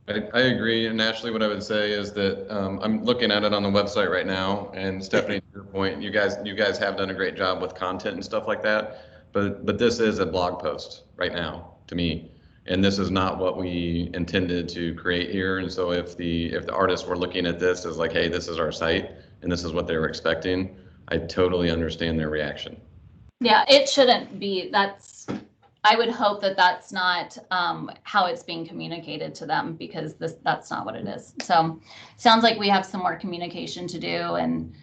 I agree, and Ashley, what I would say is that I'm looking at it on the website right now, and Stephanie, to your point, you guys have done a great job with content and stuff like that, but this is a blog post right now to me, and this is not what we intended to create here. And so if the artists were looking at this as like, hey, this is our site and this is what they were expecting, I totally understand their reaction. Yeah, it shouldn't be. I would hope that that's not how it's being communicated to them, because that's not what it is. So sounds like we have some more communication to do, and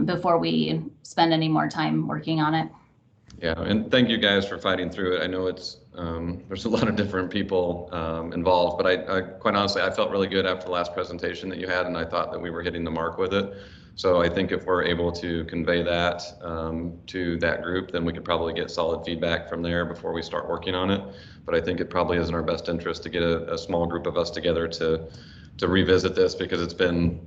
before we spend any more time working on it. Yeah, and thank you guys for fighting through it. I know it's there's a lot of different people involved, but I quite honestly, I felt really good after the last presentation that you had, and I thought that we were hitting the mark with it. So I think if we're able to convey that to that group, then we could probably get solid feedback from there before we start working on it. But I think it probably is in our best interest to get a small group of us together to revisit this, because it's been,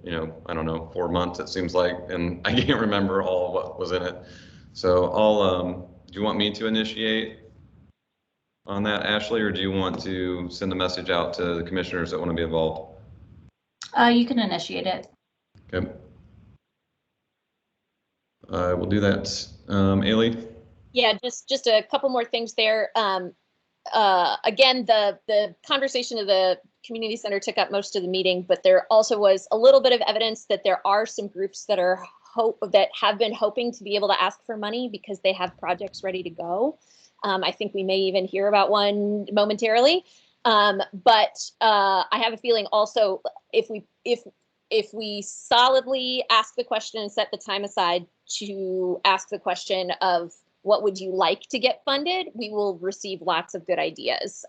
I don't know, 4 months it seems like, and I can't remember all what was in it. So do you want me to initiate on that, Ashley, or do you want to send a message out to the commissioners that want to be involved? You can initiate it. Okay. We'll do that. Ailey? Yeah, just a couple more things there. Again, the conversation of the community center took up most of the meeting, but there also was a little bit of evidence that there are some groups that have been hoping to be able to ask for money because they have projects ready to go. I think we may even hear about one momentarily. But I have a feeling also, if we solidly ask the question and set the time aside to ask the question of what would you like to get funded, we will receive lots of good ideas.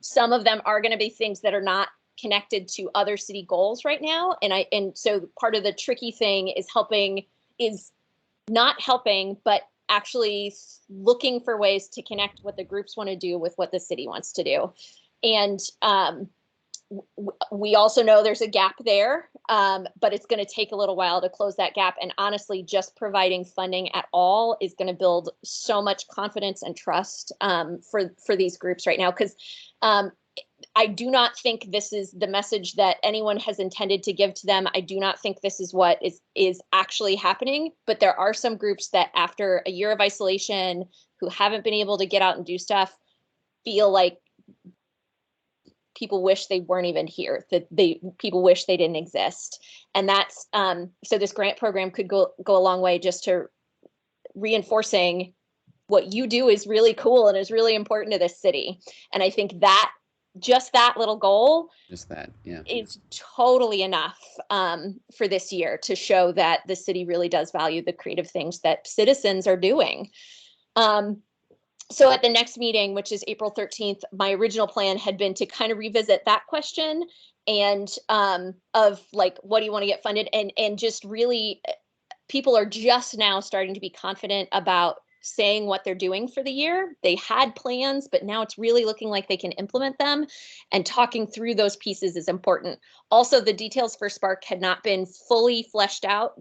Some of them are going to be things that are not connected to other city goals right now. And so part of the tricky thing is not helping, but actually looking for ways to connect what the groups want to do with what the city wants to do. And we also know there's a gap there, but it's going to take a little while to close that gap. And honestly, just providing funding at all is going to build so much confidence and trust for these groups right now. Because I do not think this is the message that anyone has intended to give to them. I do not think this is what is actually happening. But there are some groups that after a year of isolation who haven't been able to get out and do stuff feel like people wish they weren't even here, that people wish they didn't exist. And that's, so this grant program could go a long way just to reinforcing what you do is really cool and is really important to this city. And I think that just that little goal Just that, yeah. is totally enough for this year to show that the city really does value the creative things that citizens are doing. So at the next meeting, which is April 13th, my original plan had been to kind of revisit that question and of like, what do you want to get funded? And just really, people are just now starting to be confident about saying what they're doing for the year. They had plans, but now it's really looking like they can implement them, and talking through those pieces is important. Also, the details for Spark had not been fully fleshed out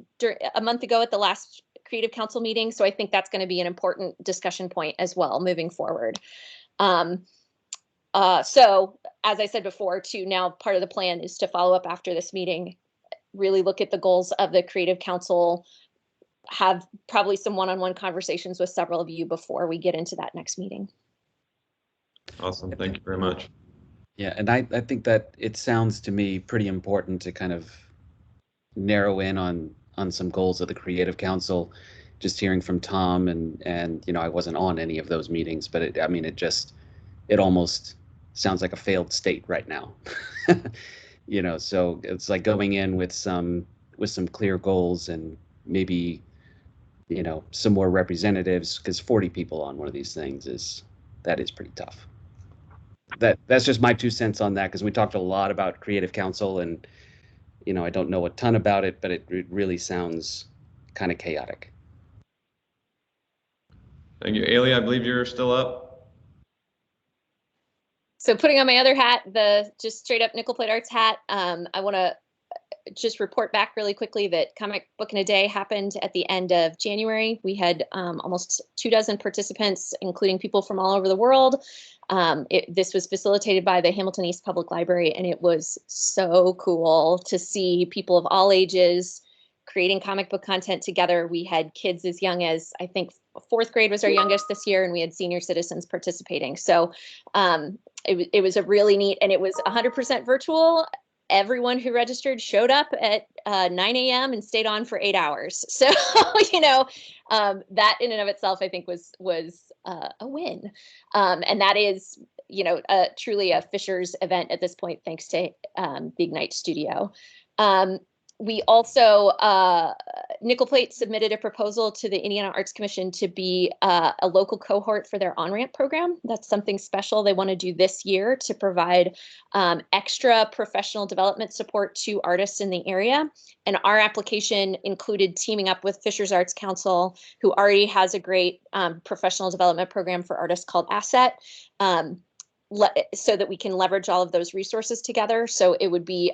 a month ago at the last Creative Council meeting. So I think that's going to be an important discussion point as well moving forward. So as I said before, too, now part of the plan is to follow up after this meeting, really look at the goals of the Creative Council, have probably some one-on-one conversations with several of you before we get into that next meeting. Awesome. Thank you very much. Yeah, and I think that it sounds to me pretty important to kind of narrow in on some goals of the Creative Council. Just hearing from Tom and you know, I wasn't on any of those meetings, but it almost sounds like a failed state right now. You know, so it's like going in with some clear goals and maybe, you know, some more representatives, because 40 people on one of these things is pretty tough. That's just my 2 cents on that, because we talked a lot about Creative Council, and you know, I don't know a ton about it, but it really sounds kind of chaotic. Thank you. Ailey, I believe you're still up. So putting on my other hat, the just straight up Nickel Plate Arts hat, I want to just report back really quickly that Comic Book in a Day happened at the end of January. We had almost 24 participants, including people from all over the world. This was facilitated by the Hamilton East Public Library, and it was so cool to see people of all ages creating comic book content together. We had kids as young as, I think, 4th grade was our youngest this year, and we had senior citizens participating. So it was a really neat, and it was 100% virtual. Everyone who registered showed up at 9 a.m. and stayed on for 8 hours. So, you know, that in and of itself, I think was a win. And that is, you know, truly a Fisher's event at this point, thanks to Big Night Studio. We also, Nickel Plate submitted a proposal to the Indiana Arts Commission to be a local cohort for their on-ramp program. That's something special they want to do this year to provide extra professional development support to artists in the area. And our application included teaming up with Fisher's Arts Council, who already has a great professional development program for artists called Asset, so that we can leverage all of those resources together. So it would be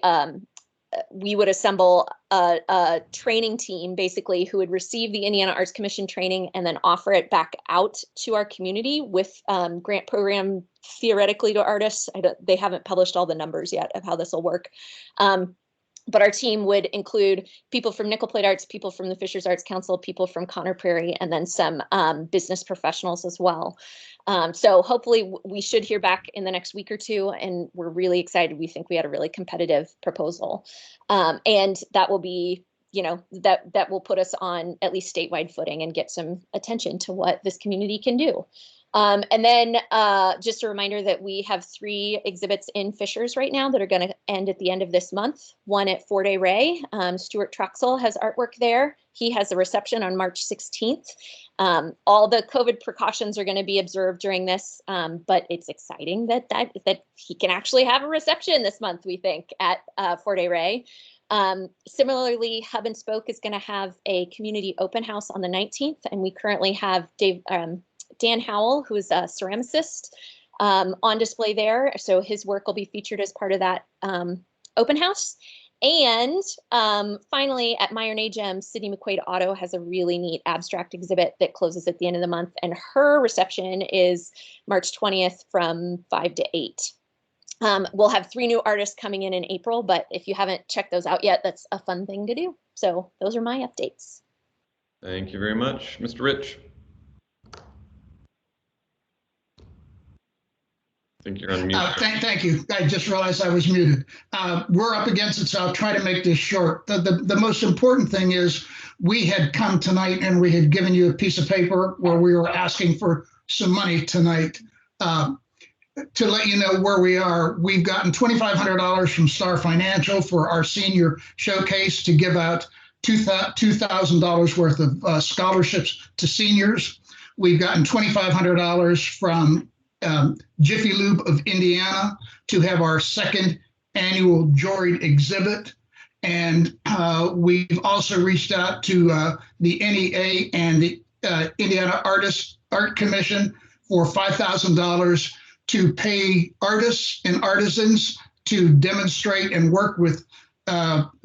we would assemble a training team, basically, who would receive the Indiana Arts Commission training and then offer it back out to our community with grant program theoretically to artists. They haven't published all the numbers yet of how this will work. But our team would include people from Nickel Plate Arts, people from the Fisher's Arts Council, people from Conner Prairie, and then some business professionals as well. So hopefully we should hear back in the next week or two, and we're really excited. We think we had a really competitive proposal. And that will be, you know, that will put us on at least statewide footing and get some attention to what this community can do. And then just a reminder that we have 3 exhibits in Fishers right now that are going to end at the end of this month. One at 4-Day Ray. Stuart Troxel has artwork there. He has a reception on March 16th. All the COVID precautions are going to be observed during this, but it's exciting that he can actually have a reception this month, we think, at 4-Day Ray. Similarly, Hub and Spoke is going to have a community open house on the 19th, and we currently have Dan Howell, who is a ceramicist, on display there. So his work will be featured as part of that open house. And finally, at Meyer Najm, Sydney McQuaid Auto has a really neat abstract exhibit that closes at the end of the month. And her reception is March 20th from 5 to 8. We'll have 3 new artists coming in April, but if you haven't checked those out yet, that's a fun thing to do. So those are my updates. Thank you very much. Mr. Rich. I think you're on mute. Thank you. I just realized I was muted. We're up against it, so I'll try to make this short. The most important thing is we had come tonight and we had given you a piece of paper where we were asking for some money tonight. to let you know where we are, we've gotten $2,500 from Star Financial for our senior showcase to give out $2,000 worth of scholarships to seniors. We've gotten $2,500 from Jiffy Lube of Indiana to have our second annual Joried exhibit. And we've also reached out to the NEA and the Indiana Art Commission for $5,000 to pay artists and artisans to demonstrate and work with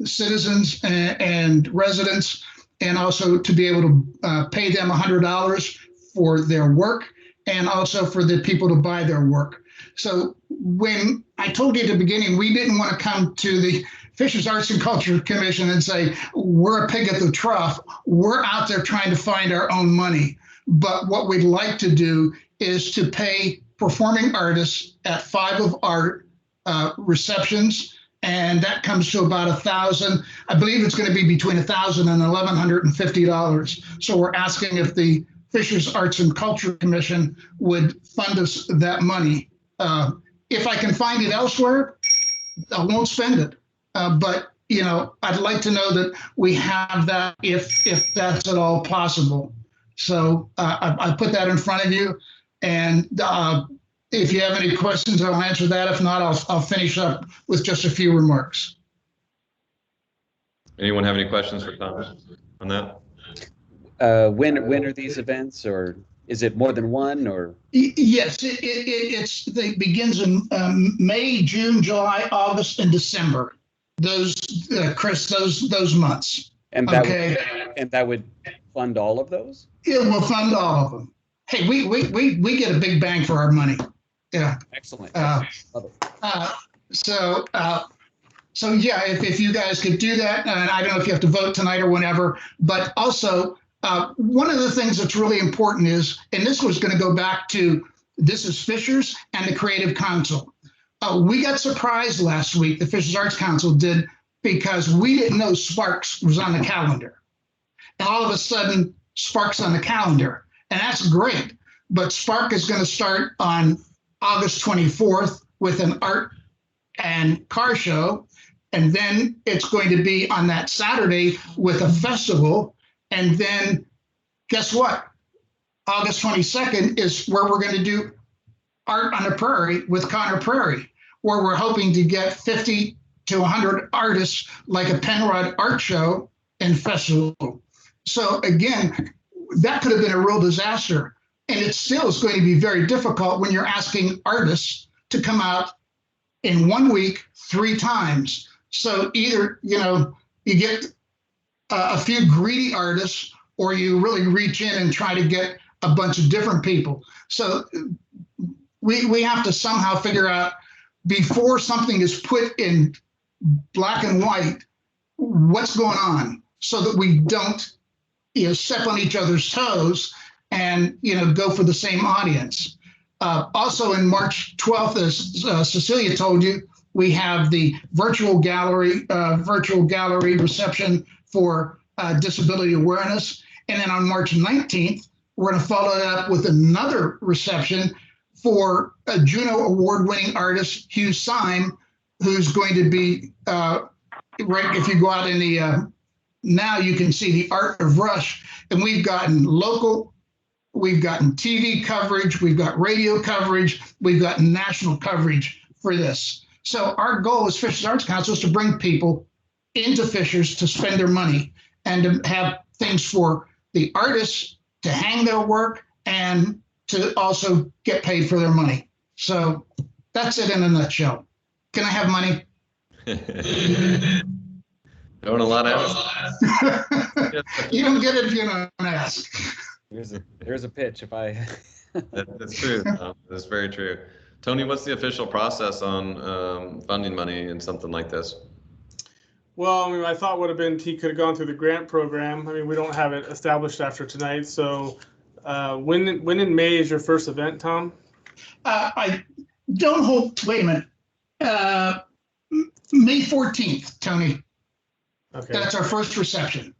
citizens and residents, and also to be able to pay them $100 for their work, and also for the people to buy their work. So when I told you at the beginning, we didn't want to come to the Fishers Arts and Culture Commission and say, we're a pig at the trough. We're out there trying to find our own money. But what we'd like to do is to pay performing artists at 5 of our receptions, and that comes to about $1,000. I believe it's going to be between $1,000 and $1,150. So we're asking if the Fishers Arts and Culture Commission would fund us that money. If I can find it elsewhere, I won't spend it. But you know, I'd like to know that we have that if that's at all possible. So I put that in front of you, and if you have any questions, I'll answer that. If not, I'll finish up with just a few remarks. Anyone have any questions for Tom on that? When are these events, or is it more than one, or? Yes, it begins in May, June, July, August, and December. Those, Chris, those months. And that would fund all of those? It will fund all of them. Hey, we get a big bang for our money. Yeah. Excellent. So yeah, if you guys could do that, and I don't know if you have to vote tonight or whenever, but also one of the things that's really important is, and this was going to go back to, this is Fishers and the Creative Council. We got surprised last week, the Fishers Arts Council did, because we didn't know Sparks was on the calendar. And all of a sudden, Sparks on the calendar. And that's great. But Spark is going to start on August 24th with an art and car show. And then it's going to be on that Saturday with a festival. And then guess what? August 22nd is where we're going to do Art on the Prairie with Connor Prairie, where we're hoping to get 50 to 100 artists, like a Penrod art show and festival. So again, that could have been a real disaster. And it still is going to be very difficult when you're asking artists to come out in 1 week, 3 times. So either, you know, you get a few greedy artists, or you really reach in and try to get a bunch of different people. So we have to somehow figure out, before something is put in black and white, what's going on, so that we don't, you know, step on each other's toes and, you know, go for the same audience. Also in March 12th, as Cecilia told you, we have the virtual gallery reception for disability awareness. And then on March 19th, we're going to follow that up with another reception for a Juno Award-winning artist, Hugh Syme, who's going to be, right, if you go out in the, now you can see the Art of Rush, and we've gotten local, we've gotten TV coverage, we've got radio coverage, we've got national coverage for this. So our goal as Fishers Arts Council is to bring people into Fishers to spend their money, and to have things for the artists to hang their work, and to also get paid for their money. So that's it in a nutshell. Can I have money? Don't a lot ask. You don't get it if you don't ask. There's a pitch. If I. That's true. That's very true. Tony, what's the official process on funding money in something like this? Well, I mean, I thought would have been he could have gone through the grant program. I mean, we don't have it established after tonight. So when in May is your first event, Tom? I don't hold, wait a minute. May 14th, Tony. Okay. That's our first reception.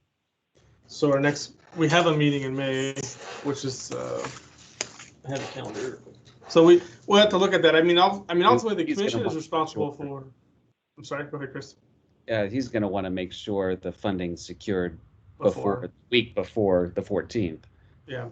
So we have a meeting in May, which is, I have a calendar. So we'll have to look at that. I mean, ultimately the He's gonna commission is want- responsible for. I'm sorry. Go ahead, Chris. He's going to want to make sure the funding's secured Before. week before the 14th. Yeah.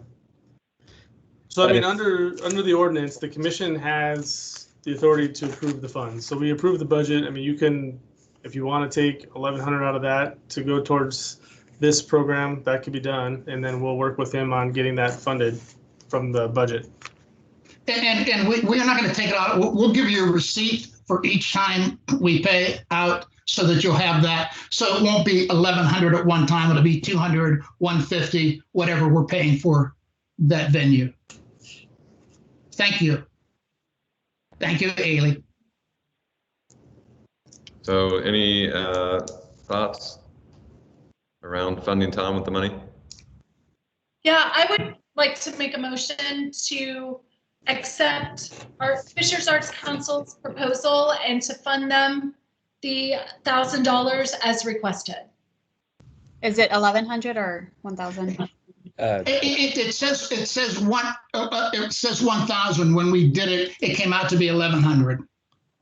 So I mean, under the ordinance, the commission has the authority to approve the funds. So we approve the budget. I mean, you can, if you want to take 1,100 out of that to go towards this program, that could be done, and then we'll work with him on getting that funded from the budget. And we're not going to take it out. We'll give you a receipt for each time we pay out so that you'll have that. So it won't be 1,100 at one time. It'll be 200, 150, whatever we're paying for that venue. Thank you. Thank you, Ailey. So any thoughts around funding Tom with the money? Yeah, I would like to make a motion to accept our Fishers Arts Council's proposal and to fund them the $1,000 as requested. Is it 1,100 or 1,000? It says 1,000. When we did it, it came out to be 1,100.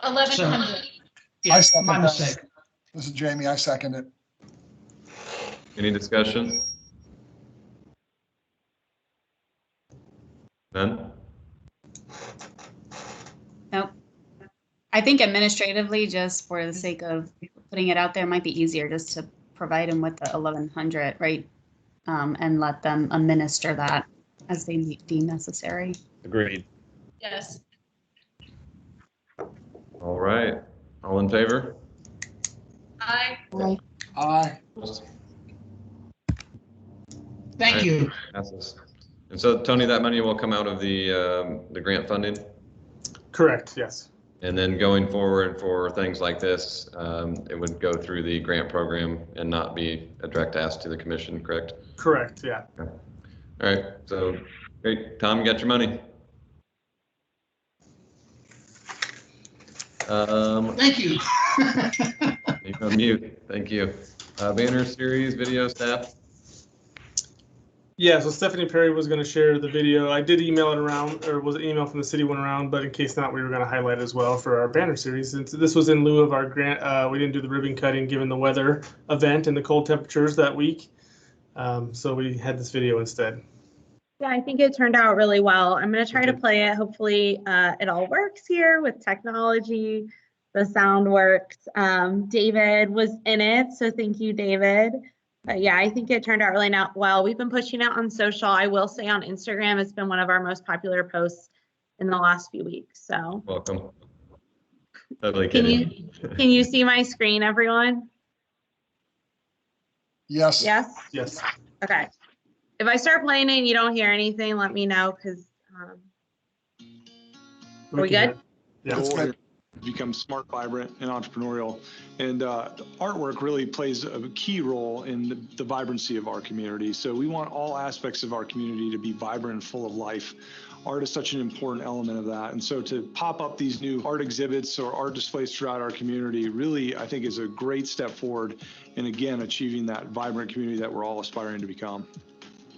1,100. I second my that. mistake. This is Jamie. I second it. Any discussion? None? Nope. I think administratively, just for the sake of putting it out there, might be easier just to provide them with the 1,100, right? And let them administer that as they deem necessary. Agreed. Yes. All right. All in favor? Aye. Aye. Thank you. Passes. And so, Tony, that money will come out of the grant funding? Correct. Yes. And then going forward for things like this, it would go through the grant program and not be a direct ask to the commission, correct? Correct. Yeah. Okay. All right. So, great. Tom, you got your money. Thank you. You can mute. Thank you. Banner series, video staff. Yeah, so Stephanie Perry was going to share the video. I did email it around, or was an email from the city went around, but in case not, we were going to highlight it as well for our banner series. Since this was in lieu of our grant, we didn't do the ribbon cutting given the weather event and the cold temperatures that week. So we had this video instead. Yeah, I think it turned out really well. I'm going to try to play it. Hopefully it all works here with technology. The sound works. David was in it, so thank you, David. But yeah, I think it turned out really well. We've been pushing it on social. I will say on Instagram, it's been one of our most popular posts in the last few weeks. So Welcome. Totally can kidding. you you see my screen, everyone? Yes. Yes? Yes. Okay. If I start playing it and you don't hear anything, let me know because are we good? Yeah. It's good. Become smart, vibrant, and entrepreneurial. And artwork really plays a key role in the vibrancy of our community. So we want all aspects of our community to be vibrant and full of life. Art is such an important element of that. And so to pop up these new art exhibits or art displays throughout our community really, I think, is a great step forward. And again, achieving that vibrant community that we're all aspiring to become.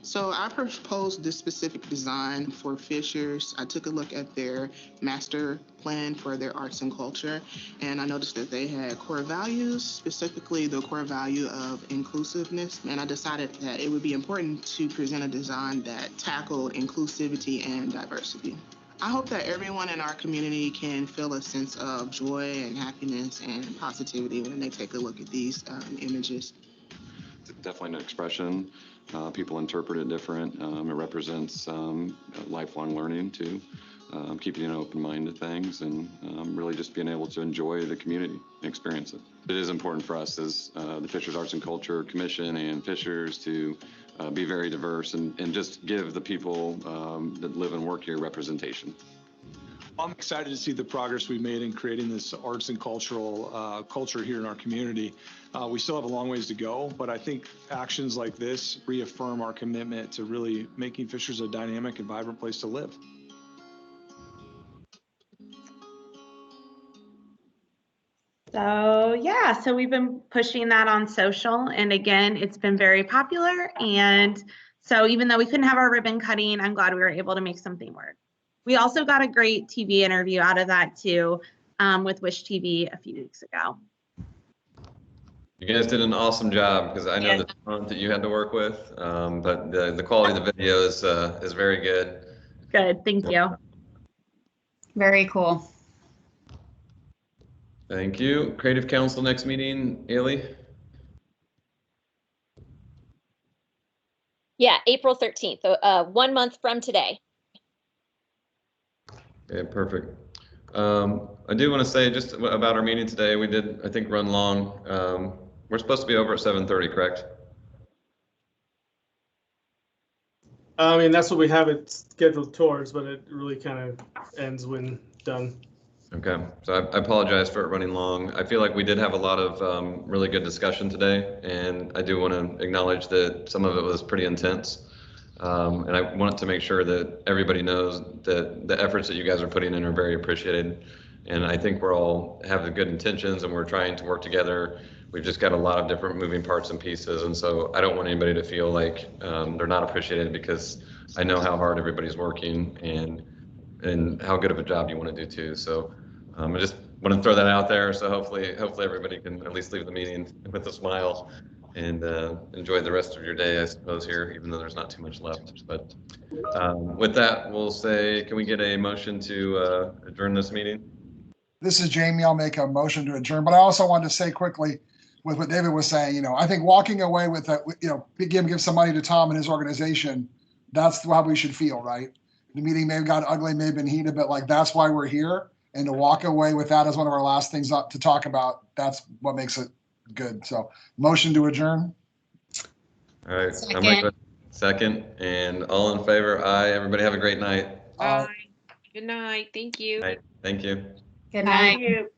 So I proposed this specific design for Fishers. I took a look at their master plan for their arts and culture, and I noticed that they had core values, specifically the core value of inclusiveness. And I decided that it would be important to present a design that tackled inclusivity and diversity. I hope that everyone in our community can feel a sense of joy and happiness and positivity when they take a look at these images. It's definitely an expression. People interpret it different. It represents lifelong learning too, keeping an open mind to things, and really just being able to enjoy the community and experience it. It is important for us as the Fishers Arts and Culture Commission and Fishers to be very diverse and just give the people that live and work here representation. I'm excited to see the progress we've made in creating this arts and cultural culture here in our community. We still have a long ways to go, but I think actions like this reaffirm our commitment to really making Fishers a dynamic and vibrant place to live. So yeah, so we've been pushing that on social, and again, it's been very popular. And so even though we couldn't have our ribbon cutting, I'm glad we were able to make something work. We also got a great TV interview out of that too, with Wish TV a few weeks ago. You guys did an awesome job because I know the talent that you had to work with, but the quality of the video is very good. Good, thank you. Very cool. Thank you. Creative Council next meeting, Ailey? Yeah, April 13th, 1 month from today. Okay, perfect. I do want to say just about our meeting today, we did, I think, run long. We're supposed to be over at 7:30, correct? I mean, that's what we have it scheduled towards, but it really kind of ends when done. Okay, so I apologize for it running long. I feel like we did have a lot of really good discussion today, and I do want to acknowledge that some of it was pretty intense. And I want to make sure that everybody knows that the efforts that you guys are putting in are very appreciated. And I think we're all having good intentions and we're trying to work together. We've just got a lot of different moving parts and pieces. And so I don't want anybody to feel like they're not appreciated, because I know how hard everybody's working and how good of a job you want to do too. So I just want to throw that out there. So hopefully everybody can at least leave the meeting with a smile and enjoy the rest of your day, I suppose, here, even though there's not too much left. But with that, we'll say, can we get a motion to adjourn this meeting? This is Jamie. I'll make a motion to adjourn, but I also wanted to say quickly with what David was saying, I think walking away with that, give some money to Tom and his organization. That's how we should feel, right? The meeting may have got ugly, may have been heated, but like, that's why we're here. And to walk away with that as one of our last things to talk about, that's what makes it good. So motion to adjourn. All right. Second, and all in favor, aye. Everybody have a great night. Bye. Good night. Thank you. Thank you. Good night. Thank you.